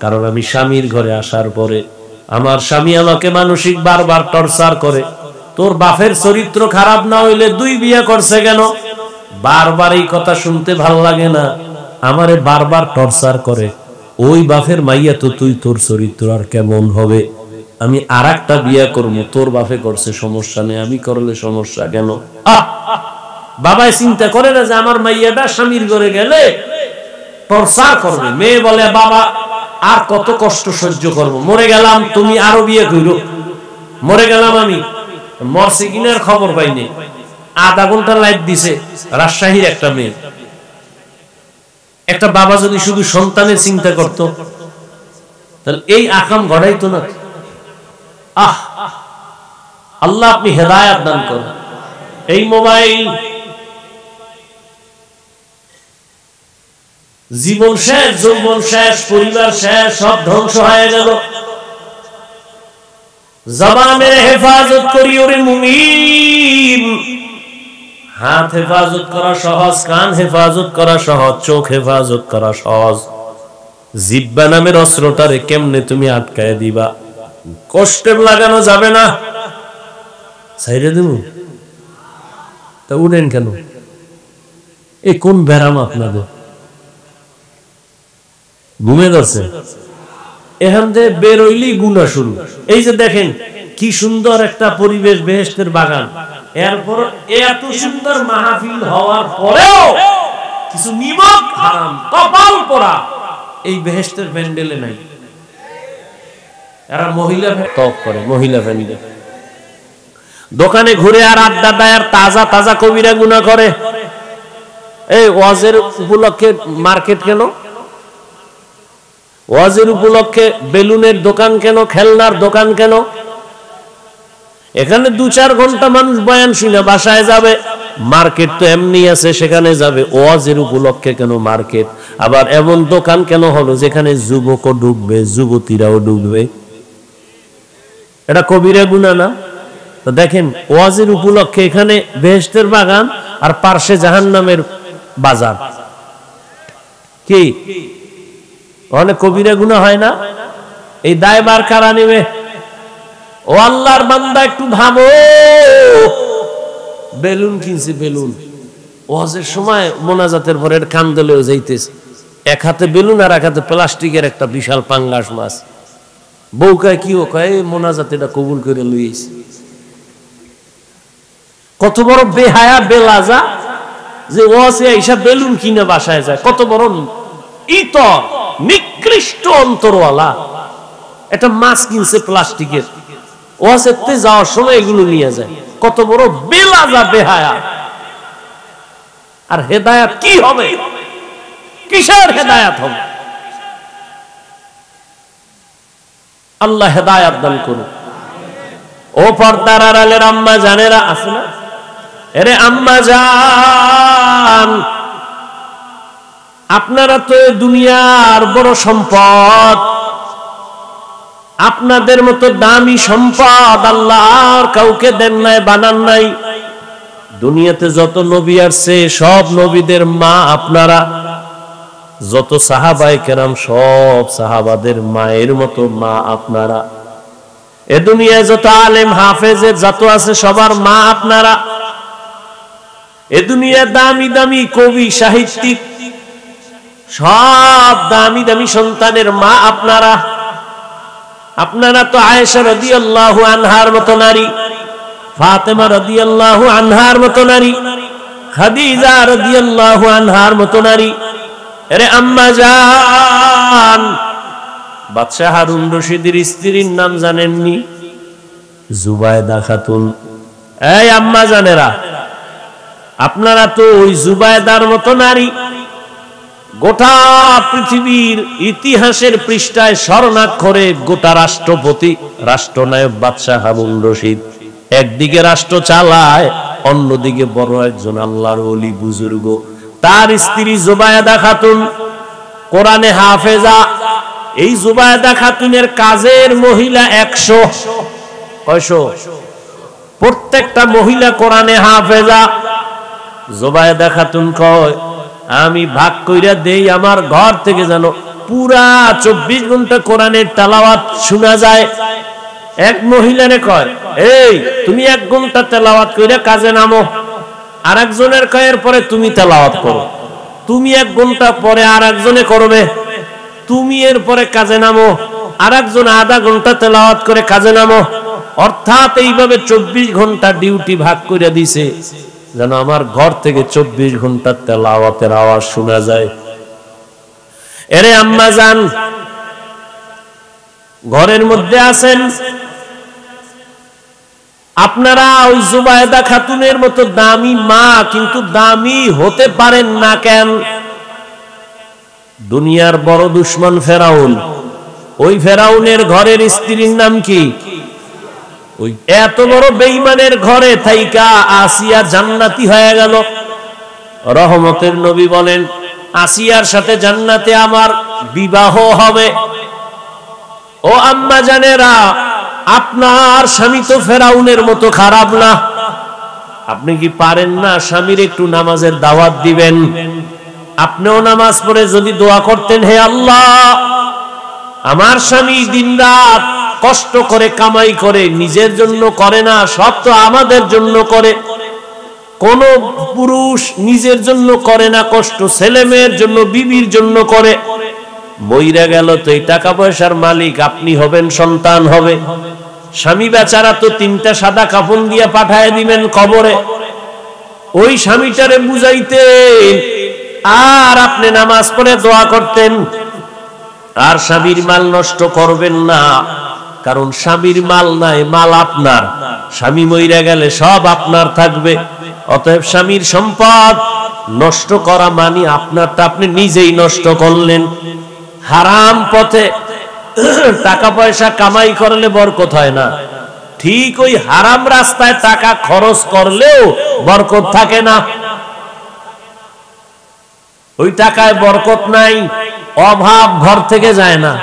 কারণ আমি স্বামীর ঘরে আসার পরে আমার স্বামী আমাকে মানসিক বারবার টর্চার করে। তোর বাপের চরিত্র খারাপ না হইলে 2 বিয়ে করছে কেন? বারবার এই কথা শুনতে ভাল লাগে না, আমারে বারবার টর্চার করে। ওই বাপের মাইয়া তো তুই, তোর চরিত্র আর কেমন হবে? আমি আর একটা বিয়ে করবো, তোর বাপে করছে সমস্যা নেই, আমি করলে সমস্যা কেন? বাবাই চিন্তা করে না যে আমার মাইয়াটা স্বামীর ঘরে গেলে টর্চার করবে। মেয়ে বলে বাবা আর কত কষ্ট সহ্য করব, মরে গেলাম, তুমি আরো বিয়ে করো। মরে গেলাম আমি, মরছে কিনার খবর পাইনি। আধা ঘন্টা লাইভ দিছে রাজশাহীর একটা মেয়ে। একটা বাবা যদি শুধু সন্তানের চিন্তা করত তাহলে এই আকাম ঘটাইতো না। আল্লাহ আপনি হেদায়েত দান করুন। এই মোবাইল জীবন শেষ, যৌবন শেষ, পরিবার শেষ, সব ধ্বংস হয়ে গেল। জবানের হেফাজত করি ওরে মুমিন। হাত হেফাজত করা সহজ, কান হেফাজত করা সহজ, চোখ হেফাজত করা সহজ। জিহ্বা নামের অস্ত্রটারে কেমনে তুমি আটকায় দিবা? কষ্টে লাগানো যাবে না, ছাইরে দেব। তা উঠেন কেন? এই কোন ব্যারাম আপনাদের? ঘুমে ধরছে, এখান থেকে বের হইলেই গুনাহ শুরু। এই যে দেখেন কি সুন্দর একটা পরিবেশ, বেহেশতের বাগান, এরপর এত সুন্দর মাহফিল হওয়ার পরেও কিছু নিমক হারাম কপাল পোড়া এই বেহেশতের প্যান্ডেলে নাই। এরা মহিলা টক করে, মহিলা প্যান্ডেল, দোকানে ঘুরে আর আড্ডা দেয়, আর তাজা তাজা কবিরা গুনাহ করে। এই ওয়াজের উপলক্ষে মার্কেট কেন? ওয়াজের উপলক্ষে বেলুনের দোকান কেন? খেলনার দোকান কেন? এখানে 2-4 ঘন্টা মানুষ বয়ান শুনে বাসায় যাবে, মার্কেট তো এমনি আছে সেখানে যাবে। ওয়াজের উপলক্ষে কেন মার্কেট? আবার এমন দোকান কেন হলো যেখানে যুবকও ডুববে, যুবতীরাও ডুববে? এটা কবিরা গুনাহ না? তো দেখেন ওয়াজের উপলক্ষে এখানে বেহেশতের বাগান আর পার্শ্বে জাহান্নামের বাজার, কি অনেক কবিরা গুনাহ হয় না? এই দায়ভার কারা নেবে? ও আল্লাহর বান্দা একটু ভাবো। বেলুন কিনছে, বেলুন ওয়াজের সময় মোনাজাতের পরে কান দলেও যাইতেছে, এক হাতে বেলুন আর এক হাতে প্লাস্টিকের একটা বিশাল পাঙ্গাস মাছ। বউ কয় কি, ও কয় মোনাজাত এটা কবুল করে লইছে। কত বড় বেহায়া বেলাজা যে ওয়াজে আইসা বেলুন কিনে বাসায় যায়। কত বড় ইতর নিকৃষ্ট অন্তরওয়ালা, একটা মাছ কিনছে প্লাস্টিকের, ওয়াজেতে যাওয়ার সময় এগুলো নিয়ে যায়। কত বড় বেলাজা বেহায়া। আর হেদায়েত কি হবে? কিসের হেদায়েত হবে? আল্লাহ হেদায়েত দান করুন। ও পর্দার আড়ালের আম্মা জানেরা আছে না? আরে আম্মা জান, আপনারা তো দুনিয়ার বড় সম্পদ। আপনাদের মতো দামি সম্পদ আল্লাহ আর কাউকে দেন নাই, বানান নাই। দুনিয়াতে যত নবী আসছে সব নবীদের মা আপনারা, যত সাহাবায়ে কেরাম সব সাহাবাদের মায়ের মতো মা আপনারা। এ দুনিয়ায় যত আলেম হাফেজের যত আছে সবার মা আপনারা। এ দুনিয়ায় দামি দামি কবি সাহিত্যিক সব দামি দামি সন্তানের মা আপনারা। আপনারা তো আয়েশা রাদিয়াল্লাহু আনহার মতো নারী, ফাতেমা রাদিয়াল্লাহু আনহার মতো নারী, খাদিজা রাদিয়াল্লাহু আনহার মতো নারী। আরে আম্মা জান, বাদশাহ হারুন রশিদের স্ত্রীর নাম জানেননি? জুবায়দা খাতুন। এই আম্মা জানেরা, আপনারা তো ওই জুবায়দার মতো নারী। গোটা পৃথিবীর ইতিহাসের পৃষ্ঠায় স্বর্ণাক্ষরে গোটা রাষ্ট্রপতি, রাষ্ট্রনায়ক বাদশাহ হারুন রশিদ একদিকে রাষ্ট্র চালায়, অন্যদিকে বড় একজন আল্লাহর ওলি বুজুর্গ, তার স্ত্রী জুবায়দা খাতুন কোরআনে হাফেজা। এই জুবায়দা খাতুনের কাজের মহিলা 100। কয়শো? প্রত্যেকটা মহিলা কোরআনে হাফেজা। জুবায়দা খাতুন কয়, আমি ভাগ কইরা দেই আমার ঘর থেকে যেন পুরা 24 ঘন্টা কোরআনের তেলাওয়াত শোনা যায়। এক মহিলারে কয়, এই তুমি 1 ঘন্টা তেলাওয়াত কইরা কাজে নামো। আরেকজনের কয়ের পরে তুমি তেলাওয়াত করো। তুমি 1 ঘন্টা পরে আরেকজনে করবে। তুমি এর পরে কাজে নামো। আরেকজন আধা ঘন্টা তেলাওয়াত করে কাজে নামো। অর্থাৎ এইভাবে 24 ঘন্টা ডিউটি ভাগ করে দিছে যেন আমার ঘর থেকে 24 ঘন্টা তেলাওয়াতের আওয়াজ শোনা যায়। এরে আম্মা জান, ঘরের মধ্যে আছেন আপনারা ওই জুবায়দা খাতুনের মতো দামি মা, কিন্তু দামি হতে পারেন না কেন? দুনিয়ার বড় দুশমন ফেরাউন, ওই ফেরাউনের ঘরের স্ত্রীর নাম কি? ওই এত বড় বেঈমানের ঘরে থাইকা আসিয়া জান্নাতি হয়ে গেল। রহমতের নবী বলেন, আসিয়ার সাথে জান্নাতে আমার বিবাহ হবে। ও আম্মা জানেরা, আপনার স্বামী তো ফেরাউনের মতো খারাপ না। আপনি কি পারেন না স্বামীর একটু নামাজের দাওয়াত দিবেন? আপনিও নামাজ পড়ে যদি দোয়া করতেন, হে আল্লাহ, আমার স্বামী দিনরাত কষ্ট করে কামাই করে, নিজের জন্য করে না, সব তো আমাদের জন্য করে। কোন পুরুষ নিজের জন্য করে না কষ্ট, ছেলে মেয়ের জন্য, বিবির জন্য করে। মইরা গেল তো এই টাকা পয়সার মালিক আপনি হবেন, সন্তান হবে। স্বামী বেচারা তো 3টা সাদা কাফন দিয়ে পাঠায় দিবেন কবরে। ওই স্বামীটারে বুঝাইতেন আর আপনি নামাজ পড়ে দোয়া করতেন। আর স্বামীর মাল নষ্ট করবেন না, কারণ স্বামীর মাল নাই, মাল আপনার। স্বামী মইরা গেলে সব আপনার থাকবে। অতএব স্বামীর সম্পদ নষ্ট করা মানে আপনারটা আপনি নিজেই নষ্ট করলেন। হারাম পথে টাকা পয়সা কামাই করলে বরকত হয় না। ঠিক ওই হারাম রাস্তায় টাকা খরচ করলেও বরকত থাকে না। ওই টাকায় বরকত নাই, অভাব ঘর থেকে যায় না,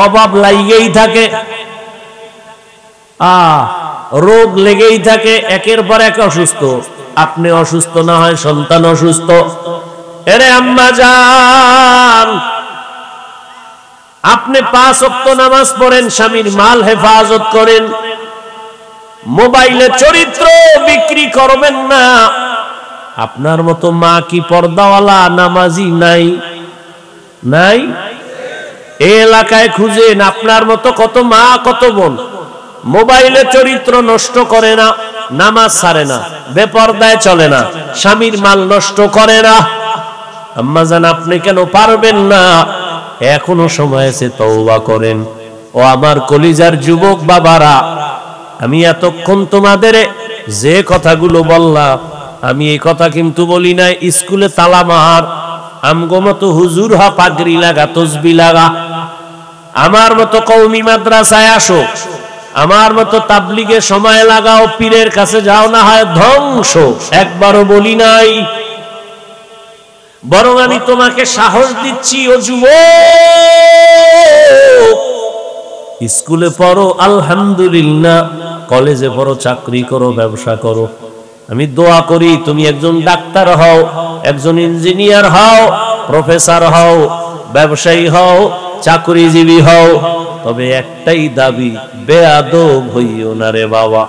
অভাব লাগেই থাকে, রোগ লেগেই থাকে, একের পর এক অসুস্থ। আপনি অসুস্থ না হয় সন্তান অসুস্থ। এরে আম্মা জান, আপনি 5 ওয়াক্ত নামাজ পড়েন, স্বামীর মাল হেফাজত করেন, মোবাইলে চরিত্র বিক্রি করবেন না। আপনার মতো মা কি পর্দাওয়ালা নামাজি নাই? নাই? এই এলাকায় খুঁজেন আপনার মতো কত মা, কত বোন মোবাইলে চরিত্র নষ্ট করে না, নামাজ ছাড়ে না, বেপরদায় চলে না, স্বামীর মাল নষ্ট করে না। আম্মা জান, আপনি কেন পারবেন না? এখনো সময় আছে, তওবা করেন। ও আমার কলিজার যুবক বাবারা, আমি এতক্ষণ তোমাদের যে কথাগুলো বললাম আমি এই কথা কিন্তু বলি না স্কুলে তালা মার, আমগো মতো হুজুর হ, পাগড়ি লাগা, তসবি লাগা, আমার মতো কওমি মাদ্রাসায় আসো, আমার মতো তাবলিগে সময় লাগাও, পীরের কাছে যাও, না হয় ধ্বংস। একবারও বলি নাই। বরং আমি তোমাকে সাহস দিচ্ছি, ও যুবক, স্কুলে পড়ো আলহামদুলিল্লাহ, কলেজে পড়ো, চাকরি করো, ব্যবসা করো। আমি দোয়া করি তুমি একজন ডাক্তার হও, একজন ইঞ্জিনিয়ার হও, প্রফেসর হও, ব্যবসায়ী হও, চাকরিজীবী হও। তবে একটাই দাবি, বেয়াদব হইও না রে বাবা।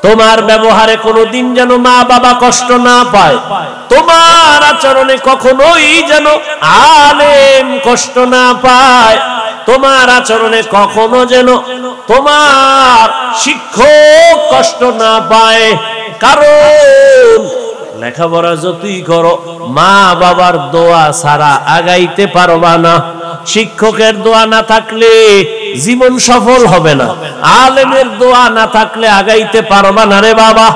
তোমার ব্যবহারে কোনোদিন যেন মা বাবা কষ্ট না পায়, তোমার আচরণে কখনোই যেন আলেম কষ্ট না পায়, তোমার আচরণে কখনো যেন তোমার শিক্ষক কষ্ট না পায়। কারণ লেখাপড়া যতই করো, মা বাবার দোয়া ছাড়া আগাইতে পারবা না। শিক্ষকের দোয়া না থাকলে জীবন সফল হবে না, আলেমের দোয়া না থাকলে আগাইতে পারবা না রে বাবা।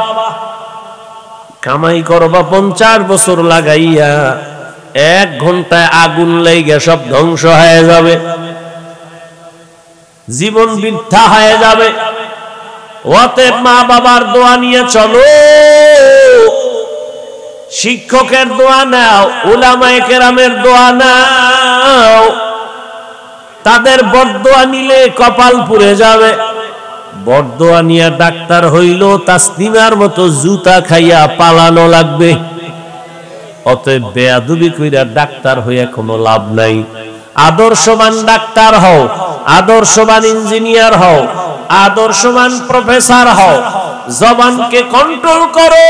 কামাই করবা 50 বছর লাগাইয়া, 1 ঘন্টায় আগুন লেগে সব ধ্বংস হয়ে যাবে, জীবন বৃথা হয়ে যাবে। অতএব মা বাবার দোয়া নিয়ে চলো, শিক্ষকের দোয়া নাও, উলামায়ে কেরামের দোয়া নাও। তাদের বরদোয়া নিলে কপাল পুড়ে যাবে। বরদোয়া নিয়ে ডাক্তার হইল তাসলিমার মতো জুতা খাইয়া পালানো লাগবে। অতএব বেয়াদবি কইরা ডাক্তার হইয়া কোনো লাভ নাই। আদর্শবান ডাক্তার হও, আদর্শবান ইঞ্জিনিয়ার হও, আদর্শবান প্রফেসর হও। জবানকে কন্ট্রোল করো।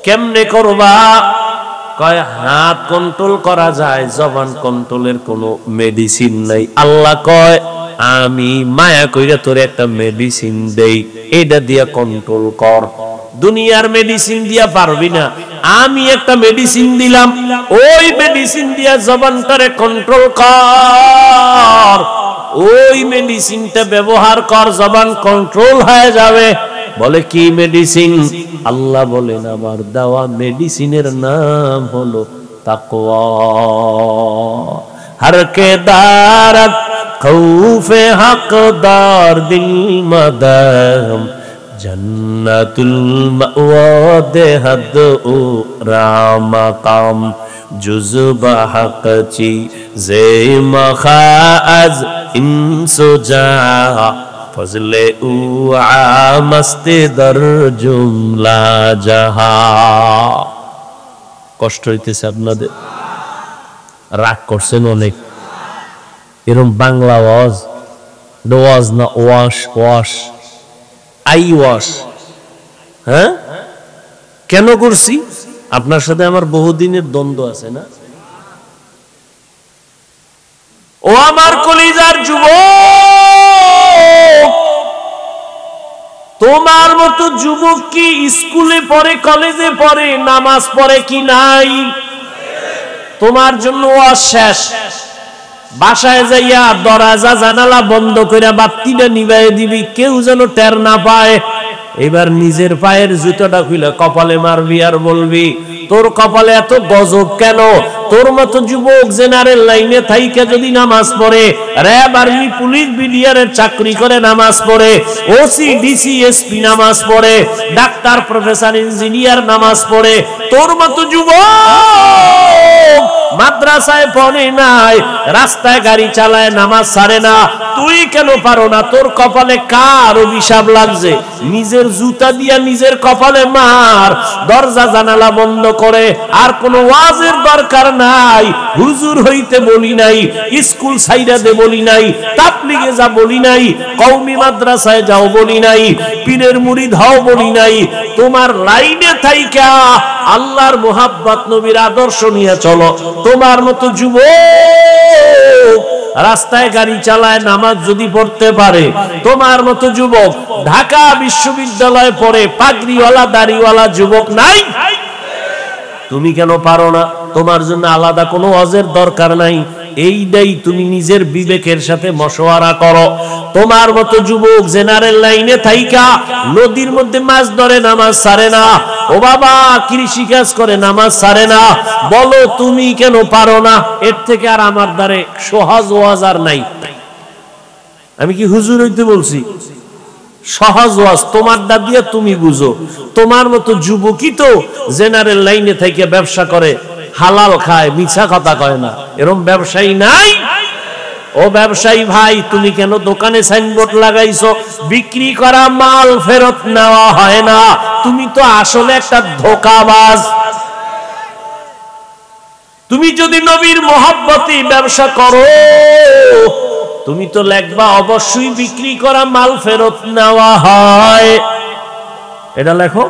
কেমনে করবা? কয় হাত কন্ট্রোল করা যায়, জবান কন্ট্রোলের কোনো মেডিসিন নাই। আল্লাহ কয় আমি মায়া কইরা তোরে একটা মেডিসিন দেই, এটা দিয়া কন্ট্রোল কর। দুনিয়ার মেডিসিন দিয়া পারবি না, আমি একটা মেডিসিন দিলাম, ওই মেডিসিন দিয়া জবানটারে কন্ট্রোল কর। ওই মেডিসিনটা ব্যবহার কর, জবান কন্ট্রোল হয়ে যাবে। বলে কি মেডিসিন? আল্লাহ বলেন আমার দেওয়া মেডিসিনের নাম হলো তাকওয়া। हर के दारत खौफे हकदार दिल मदम जन्नतुल मअवा देहद ओ रामकाम जुज़बा हक़ची ज़े मखाअज इंसुजा फजले उ आमस्ते दर जुमला जहा। কষ্ট হইতেছে আপনাদের? রাগ করছেন অনেক? এরকম বাংলা ওয়াজ, ওয়াজ না ওয়াশ, ওয়াশ আই ওয়াশ। হ্যাঁ, কেন করছি? আপনার সাথে আমার বহুদিনের দ্বন্দ্ব আছে না? ও আমার কলিজার যুবক, তোমার মতো যুবক কি স্কুলে পড়ে, কলেজে পড়ে, নামাজ পড়ে কি নাই? তোমার জন্য ওয়াজ শেষ। বাসায় যাইয়া দরজা জানালা বন্ধ করে বাতিটা নিভাই দিবি, কেউ যেন টের না পায়। এবার নিজের পায়ের জুতোটা খুলে কপালে মারবি আর বলবি তোর কপালে এত গজব কেন? তোর মতো যুবক জেনারেল লাইনে থাইকে যদি নামাজ পড়ে, র্যাব আর্মি পুলিশ বিডিআরের চাকরি করে নামাজ পড়ে, ওসি ডিসি এসপি নামাজ পড়ে, ডাক্তার প্রফেসর ইঞ্জিনিয়ার নামাজ পড়ে, তোর মতো যুবক মাদ্রাসায় পড়ে নাই, রাস্তায় গাড়ি চালায়, নামাজ ছাড়ে না, তুই কেন পারো না? তোর কপালে কার অভিশাপ লাগছে? নিজের জুতা দিয়া নিজের কপালে মার। দরজা জানালা বন্ধ করে। আর কোনো ওয়াজের দরকার নাই। হুজুর হইতে বলি নাই, স্কুল ছাইরা দে বলি নাই, তাবলীগে যা বলি নাই, কওমি মাদ্রাসায় যাও বলি নাই, পীরের মুরিদ হও বলি নাই। তোমার লাইনে থাইকা আল্লাহর মোহাব্বত নবীর আদর্শ নিয়ে চলো। তোমার মতো যুবক রাস্তায় গাড়ি চালায়, নামাজ যদি পড়তে পারে, তোমার মতো যুবক ঢাকা বিশ্ববিদ্যালয়ে পড়ে, পাগড়িওয়ালা দাড়িওয়ালা যুবক নাই? তুমি কেন পারো না? তোমার জন্য আলাদা কোনো ওয়াজের দরকার নাই। এইটাই তুমি নিজের বিবেকের সাথে মশওয়ারা করো। তোমার মতো যুবক জেনারেল লাইনে থাইকা নদীর মধ্যে মাছ ধরে নামাজ ছাড়ে না, ও বাবা কৃষি কাজ করে নামাজ ছাড়ে না, বলো তুমি কেন পারো না? এর থেকে আর আমার দ্বারে সহজ ওয়াজ আর নাই। আমি কি হুজুর হইতে বলছি? সহজ ওয়াজ তোমার দা দিয়ে তুমি বুঝো। তোমার মতো যুবকই তো জেনারেল লাইনে থেকে ব্যবসা করে, হালাল খায়, মিছা কথা কয় না, এরকম ব্যবসায়ী নাই? ও ব্যবসায়ী ভাই, তুমি কেন দোকানে সাইনবোর্ড লাগাইছো বিক্রি করা মাল ফেরত নেওয়া হয় না? তুমি তো আসলে একটা ধোঁকাবাজ। তুমি যদি নবীর মহব্বতে ব্যবসা করো, তুমি তো লেখবা অবশ্যই বিক্রি করা মাল ফেরত নেওয়া হয়। এটা লেখো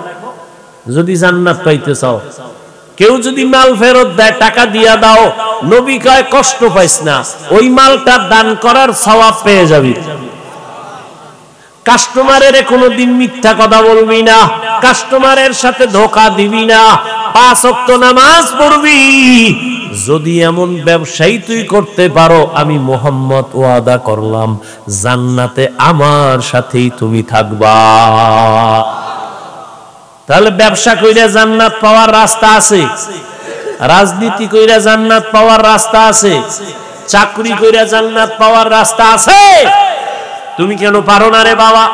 যদি জান্নাত পাইতে চাও। কেউ যদি মাল ফেরত দেয় টাকা দিয়া দাও, নবী কয় কষ্ট পাইস না, ওই মালটা দান করার সওয়াব পেয়ে যাবি। কাস্টমারের কোনোদিন মিথ্যা কথা বলবি না, কাস্টমারের সাথে ধোঁকা দিবি না, 5 ওয়াক্ত নামাজ পড়বি। যদি এমন ব্যবসায়ী তুই করতে পারো, আমি মুহাম্মদ ওয়াদা করলাম জান্নাতে আমার সাথেই তুমি থাকবা। তাহলে ব্যবসা কইরা জান্নাত পাওয়ার রাস্তা আছে, রাজনীতি কইরা জান্নাত পাওয়ার রাস্তা আছে, চাকরি কইরা জান্নাত পাওয়ার রাস্তা আছে। তুমি কেন পারো না রে বাবা?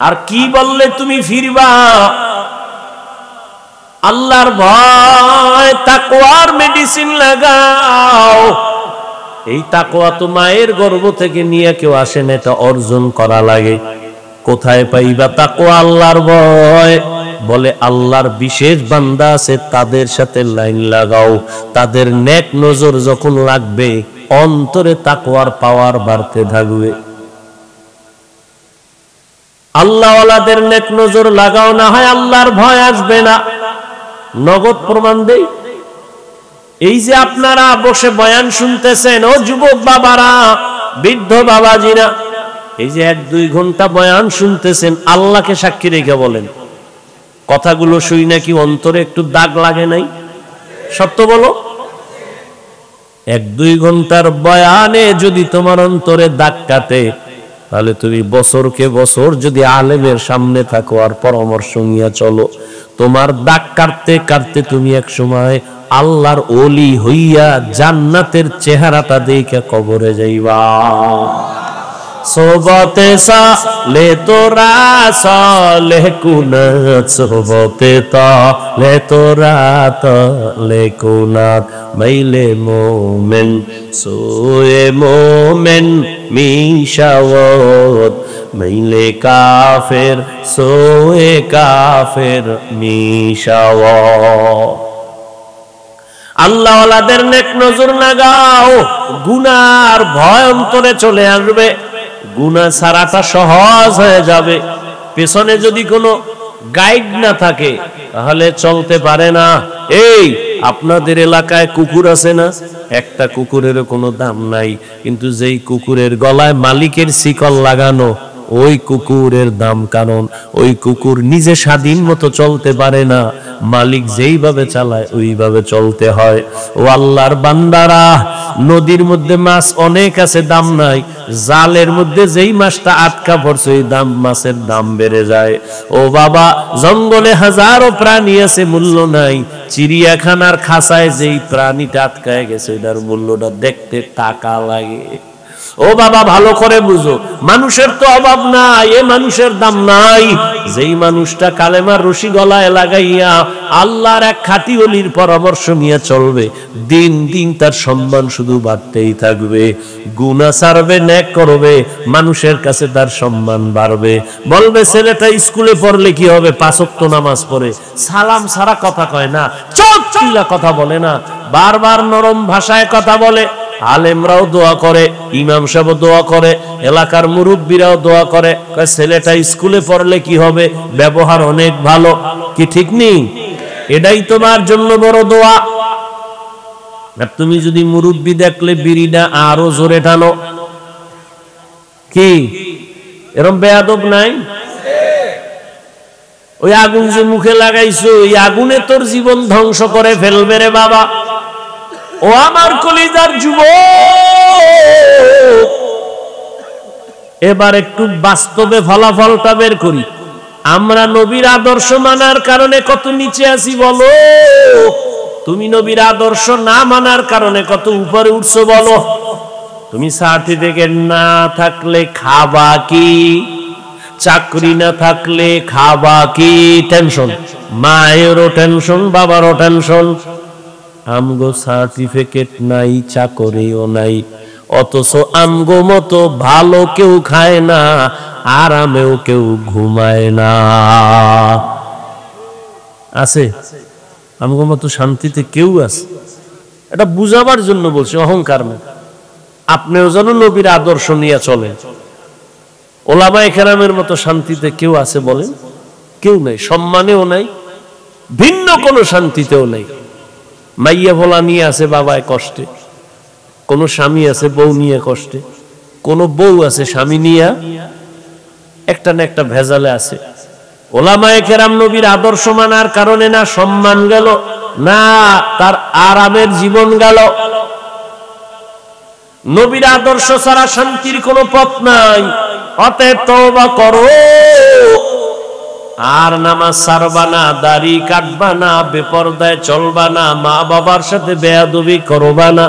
আর কি বললে তুমি ফিরবা? আল্লাহর ভয়, তাকওয়ার মেডিসিন লাগাও। এই তাকওয়া তো মায়ের গর্ভ থেকে নিয়ে কেউ আসে না, এটা অর্জন করা লাগে। কোথায় পাইবা তাকওয়া? আল্লাহর ভয়। বলে আল্লাহর বিশেষ বান্দা আছে, তাদের সাথে লাইন লাগাও। তাদের নেক নজর যখন লাগবে, অন্তরে তাকওয়ার পাওয়ার বাড়তে থাকবে। আল্লাহওয়ালাদের নেক নজর লাগাও, না হয় আল্লাহর ভয় আসবে না। নগদ প্রমাণ দেই। এই যে আপনারা বসে বয়ান শুনতেছেন, ও যুবক বাবারা, বৃদ্ধ বাবাজিরা, এই যে 1-2 ঘন্টা বয়ান শুনতেছেন, আল্লাহকে সাক্ষী রেখে বলেন, কথাগুলো শুই নাকি অন্তরে একটু দাগ লাগে নাই? সত্য বলো। 1-2 ঘন্টার বয়ানে যদি তোমার অন্তরে দাগ কাটে, তাহলে তুমি বছরকে বছর যদি আলেমের সামনে থাকো আর পরামর্শ নিয়ে চলো, তোমার দাগ কাটতে কাটতে তুমি এক সময় আল্লাহর ওলি হইয়া জান্নাতের চেহারাটা দেখে কবরে যাইবা। সোবতে সালে তোরা সালে কুনাত, সোবতে তালে তোরা তালে কুনাত, মাইলে মোমেন সোয়ে মোমেন মিশাওয়াত, মাইলে কাফের সোয়ে কাফের মিশাওয়াত। আল্লাহওয়ালাদের নেক নজর লাগাও, গুনার ভয় অন্তরে চলে আসবে, গুনাহ ছাড়াটা সহজ হয়ে যাবে। পেছনে যদি কোনো গাইড না থাকে তাহলে চলতে পারে না। এই আপনাদের এলাকায় কুকুর আছে না? একটা কুকুরের কোনো দাম নাই, কিন্তু যেই কুকুরের গলায় মালিকের শিকল লাগানো, ওই কুকুরের দাম। কারণ ওই কুকুর নিজে স্বাধীন মতো চলতে পারে না, মালিক যেইভাবে চালায় ওইভাবে চলতে হয়। ও আল্লাহর বান্দারা, নদীর মধ্যে মাছ অনেক আছে, দাম নাই। জালের মধ্যে যেই মাছটা আটকা পড়ছে, ওই দাম, মাছের দাম বেড়ে যায়। ও বাবা, জঙ্গলে হাজারো প্রাণী আছে, মূল্য নাই। চিড়িয়াখানার খাঁচায় যেই প্রাণীটা আটকায় গেছে, ওইটার মূল্যটা দেখতে টাকা লাগে। ও বাবা, ভালো করে বুঝো, মানুষের তো অভাব নাই, এ মানুষের দাম নাই। যেই মানুষটা কালেমার রশি গলায় লাগাইয়া আল্লাহর এক খাঁটি ওলির পরামর্শ নিয়ে চলবে, দিন দিন তার সম্মান শুধু বাড়তেই থাকবে। গুনাহ ছাড়বে, নেক করবে, মানুষের কাছে তার সম্মান বাড়বে। বলবে ছেলেটা স্কুলে পড়লে কি হবে? 5 ওয়াক্ত নামাজ পড়ে, সালাম ছাড়া কথা কয় না, চোখ চিলা কথা বলে না, বারবার নরম ভাষায় কথা বলে। আলেমরাও দোয়া করে, ইমাম সাহেব দোয়া করে, এলাকার মুরব্বীরাও দোয়া করে, ছেলেটা স্কুলে পড়লে কি হবে? ব্যবহার অনেক ভালো। কি ঠিক নেই? এটাই তোমার জন্য বড় দোয়া। আর তুমি যদি মুরব্বী দেখলে বিড়িটা আরো জোরে টানো, কি এরকম বেয়াদব নাই? ওই আগুন যে মুখে লাগাইছো, ওই আগুনে তোর জীবন ধ্বংস করে ফেলবে রে বাবা। ও আমার কলিজার যুবক, এবার একটু বাস্তবে ফলাফলটা বের করি। আমরা নবীর আদর্শ মানার কারণে কত নিচে আছি বলো, তুমি নবীর আদর্শ না মানার কারণে কত উপরে উঠছো বলো। তুমি সার্টিফিকেট না থাকলে খাবা কি, চাকরি না থাকলে খাবা কি, টেনশন, মায়েরও টেনশন, বাবারও টেনশন। আমগো সার্টিফিকেট নাই, চাকরিও নাই, অথচ আমগো মতো ভালো কেউ খায় না, আরামেও কেউ ঘুমায় না। আছে আমগো মতো শান্তিতে কেউ আছে? এটা বুঝাবার জন্য বলছি, অহংকার না। আপনিও যেন নবীর আদর্শ নিয়ে চলেন। ওলামায়ে কেরামের মতো শান্তিতে কেউ আছে বলেন? কেউ নাই। সম্মানেও নাই, ভিন্ন কোনো শান্তিতেও নাই। মাইয়া ভোলা নিয়ে আছে বাবায় কষ্টে, কোন স্বামী আছে বউ নিয়ে কষ্টে, কোন বউ আছে স্বামী নিয়ে একটা না একটা ভেজালে আছে। ওলামায়ে কেরাম নবীর আদর্শ মানার কারণে না সম্মান গেল, না তার আরামের জীবন গেল। নবীর আদর্শ ছাড়া শান্তির কোনো পথ নাই। অতএব তওবা করো, আর নামাজ ছাড়বা না, দাড়ি কাটবা না, বেপরদায় চলবা না, মা বাবার সাথে বেয়াদবি করবা না,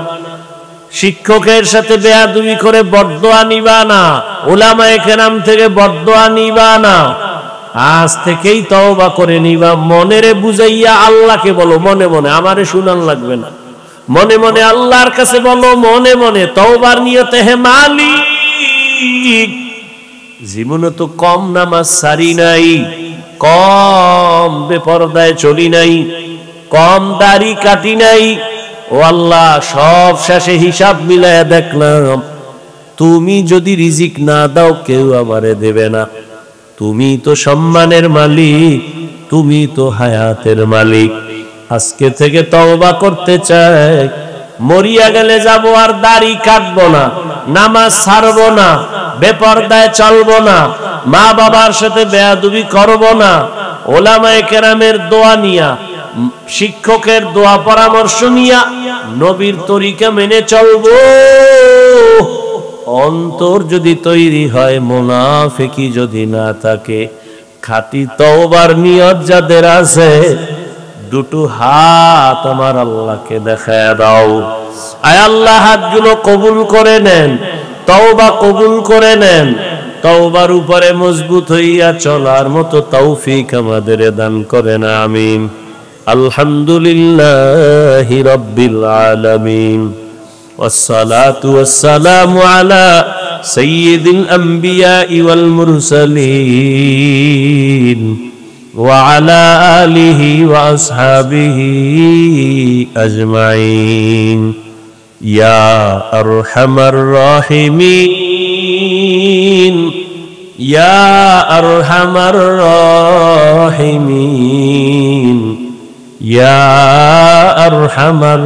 শিক্ষকের সাথে বেয়াদবি করে বদদোয়া নিবা না, উলামায়ে কেরাম থেকে বদদোয়া নিবা না। আজ থেকেই তওবা করে নিবা। মনেরে বুঝাইয়া আল্লাহকে বলো, মনে মনে, আমারে শুনান লাগবে না, মনে মনে আল্লাহর কাছে বলো, মনে মনে তওবার নিয়তে, হে মালিক, জীবনে তো কম নামাজ সারি নাই, কম বেপরদায় চলি নাই, কম দাড়ি কাটি নাই। ও আল্লাহ, সব শেষে হিসাব মিলায়া দেখলাম, তুমি যদি রিজিক না দাও কেউ আমারে দেবে না। তুমি তো সম্মানের মালিক, তুমি তো হায়াতের মালিক। আজকে থেকে তওবা করতে চাই, মরিয়া গেলে যাব আর দাড়ি কাটবো না, নামাজ ছাড়বো না, বেপরদায় চলবো না, মা বাবার সাথে বেয়াদবি করবো না, ওলামায়ে কেরামের দোয়া নিয়া, শিক্ষকের দোয়া পরামর্শ নিয়া নবীর তরিকা মেনে চলবো। অন্তর যদি তৈরি হয়, মুনাফিকি যদি না থাকে, খাঁটি তওবার নিয়ত যাদের আছে, দুটো হাত আমার আল্লাহকে দেখায় দাও। আয় আল্লাহ, হাতগুলো কবুল করে নেন, তওবা কবুল করে নেন। তওবার উপরে মজবুত হইয়া চলার মতো তৌফিক আমাদের দান করেন, আমিন। আলহামদুলিল্লাহি রাব্বিল আলামিন, ওয়াসসালাতু ওয়াসসালামু আলা সাইয়্যিদিল আমবিয়া ওয়াল মুরসালিন ওয়া আলা আলিহি ওয়া আসহাবিহি আজমাইন। ইয়া আরহামার রাহিমিন, ইয়া আরহামার রাহিমিন, ইয়া আরহামার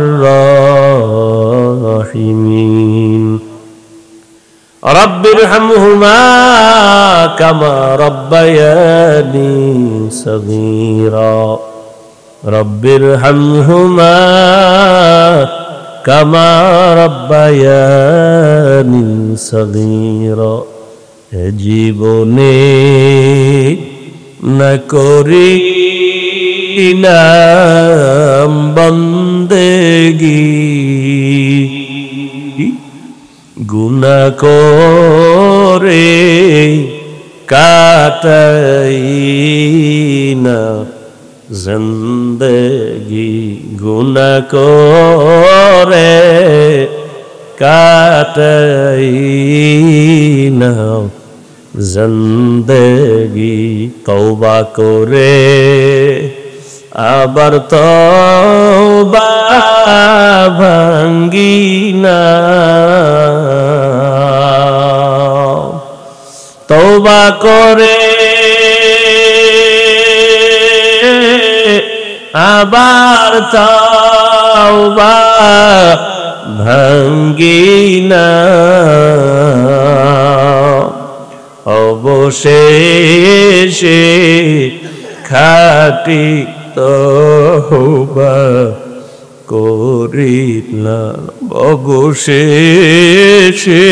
রাহিমিন। রব্বিরহামহুমা কামা রব্বায়ানি সগীরা, রব্বিরহামহুমা কামা রব্বায়ানি সগীরা। জীবনে না করিলাম বন্দেগি, গুনাহ করে কাটাই না জিন্দেগি, গুনাহ করে কাটাই না জিন্দেগি। তওবা করে আবার তওবা ভাঙ্গি না, তওবা করে আবার তওবা ভাঙ্গি না। অবশেষে খাঁটি তওবা করিলাম অবশেষে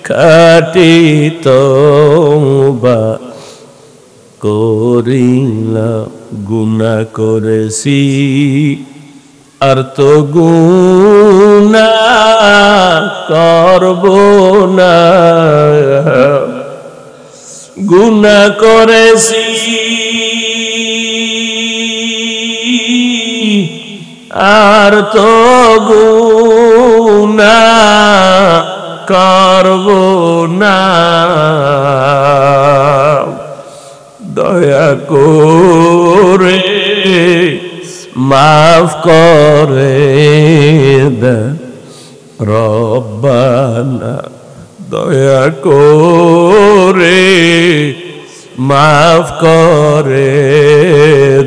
খাটি তওবা করিলাম। গুনাহ করেছি আর তো গুনাহ করব না, গুনাহ করেছি আর তো গুনাহ করব না। দয়া করে মাফ করে দে রব্বানা, দয়া করে মাফ করে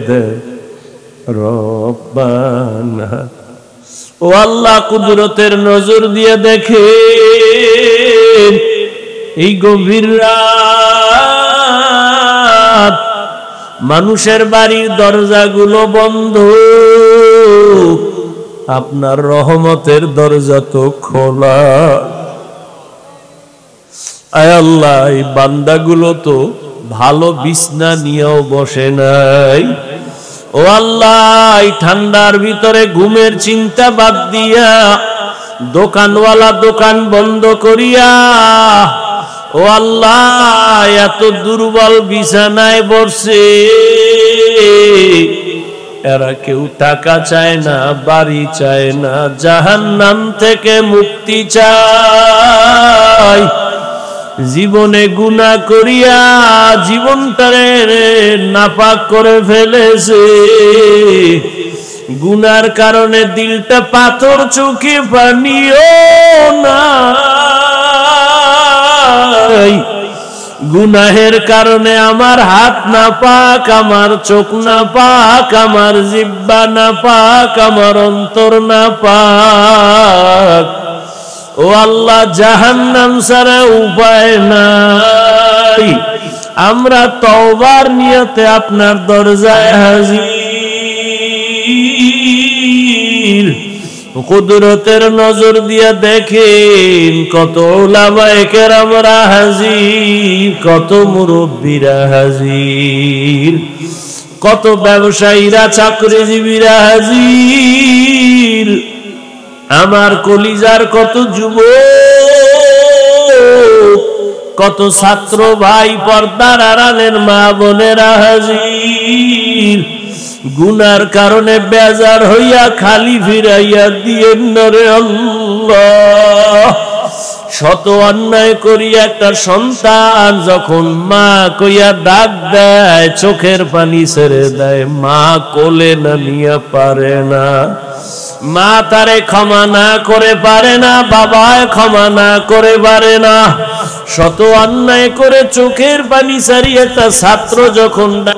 দে রব্বানা। ও আল্লাহ, কুদরতের নজর দিয়ে দেখে এই গভীর রাত মানুষের বাড়ির দরজাগুলো বন্ধ, আপনার রহমতের দরজা তো খোলা। আয় আল্লাহ, এই বান্দাগুলো তো ভালো বিছনা নিয়েও বসে নাই। ও আল্লাহ, এই ঠান্ডার ভিতরে ঘুমের চিন্তা বাদ দিয়া দোকানওয়ালা দোকান বন্ধ করিয়া, ও আল্লাহ, এত দুর্বল বিছানায় বসে, এরা কেউ টাকা চায় না, বাড়ি চায় না, জাহান্নাম থেকে মুক্তি চায়। জীবনে গুনাহ করিয়া জীবনটারে নাপাক করে ফেলেছে, গুনার কারণে দিলটা পাথর, চোখে পানিও নাই। গুনাহের কারণে আমার হাত না পাক, আমার চোখ না পাক, আমার জিহ্বা না পাক, আমার অন্তর না পাক। ও আল্লাহ, জাহান্নাম ছাড়া উপায় নাই। আমরা তওবার নিয়তে আপনার দরজায় হাজির। কুদরতের নজর দিয়া দেখেন কত উলামায়ে কেরামরা হাজির, কত মুরব্বীরা হাজির, কত ব্যবসায়ীরা, চাকরিজীবীরা হাজির। আমার কলিজার কত যুবক, কত ছাত্র ভাই, পর্দার আড়ালের মা বোনেরা হাজির। গুনার কারণে বেজার হইয়া খালি ফিরাইয়া দিয়েন না রে আল্লাহ। শত অন্যায় করিয়া একটা সন্তান যখন মা কইয়া ডাক দেয়, চোখের পানি ছেড়ে দেয়, মা কোলে না নিয়ে পারে না, মা তারে ক্ষমা না করে পারে না, বাবায় ক্ষমা না করে পারে না। শত অন্যায় করে চোখের পানি ছাড়িয়ে একটা ছাত্র যখন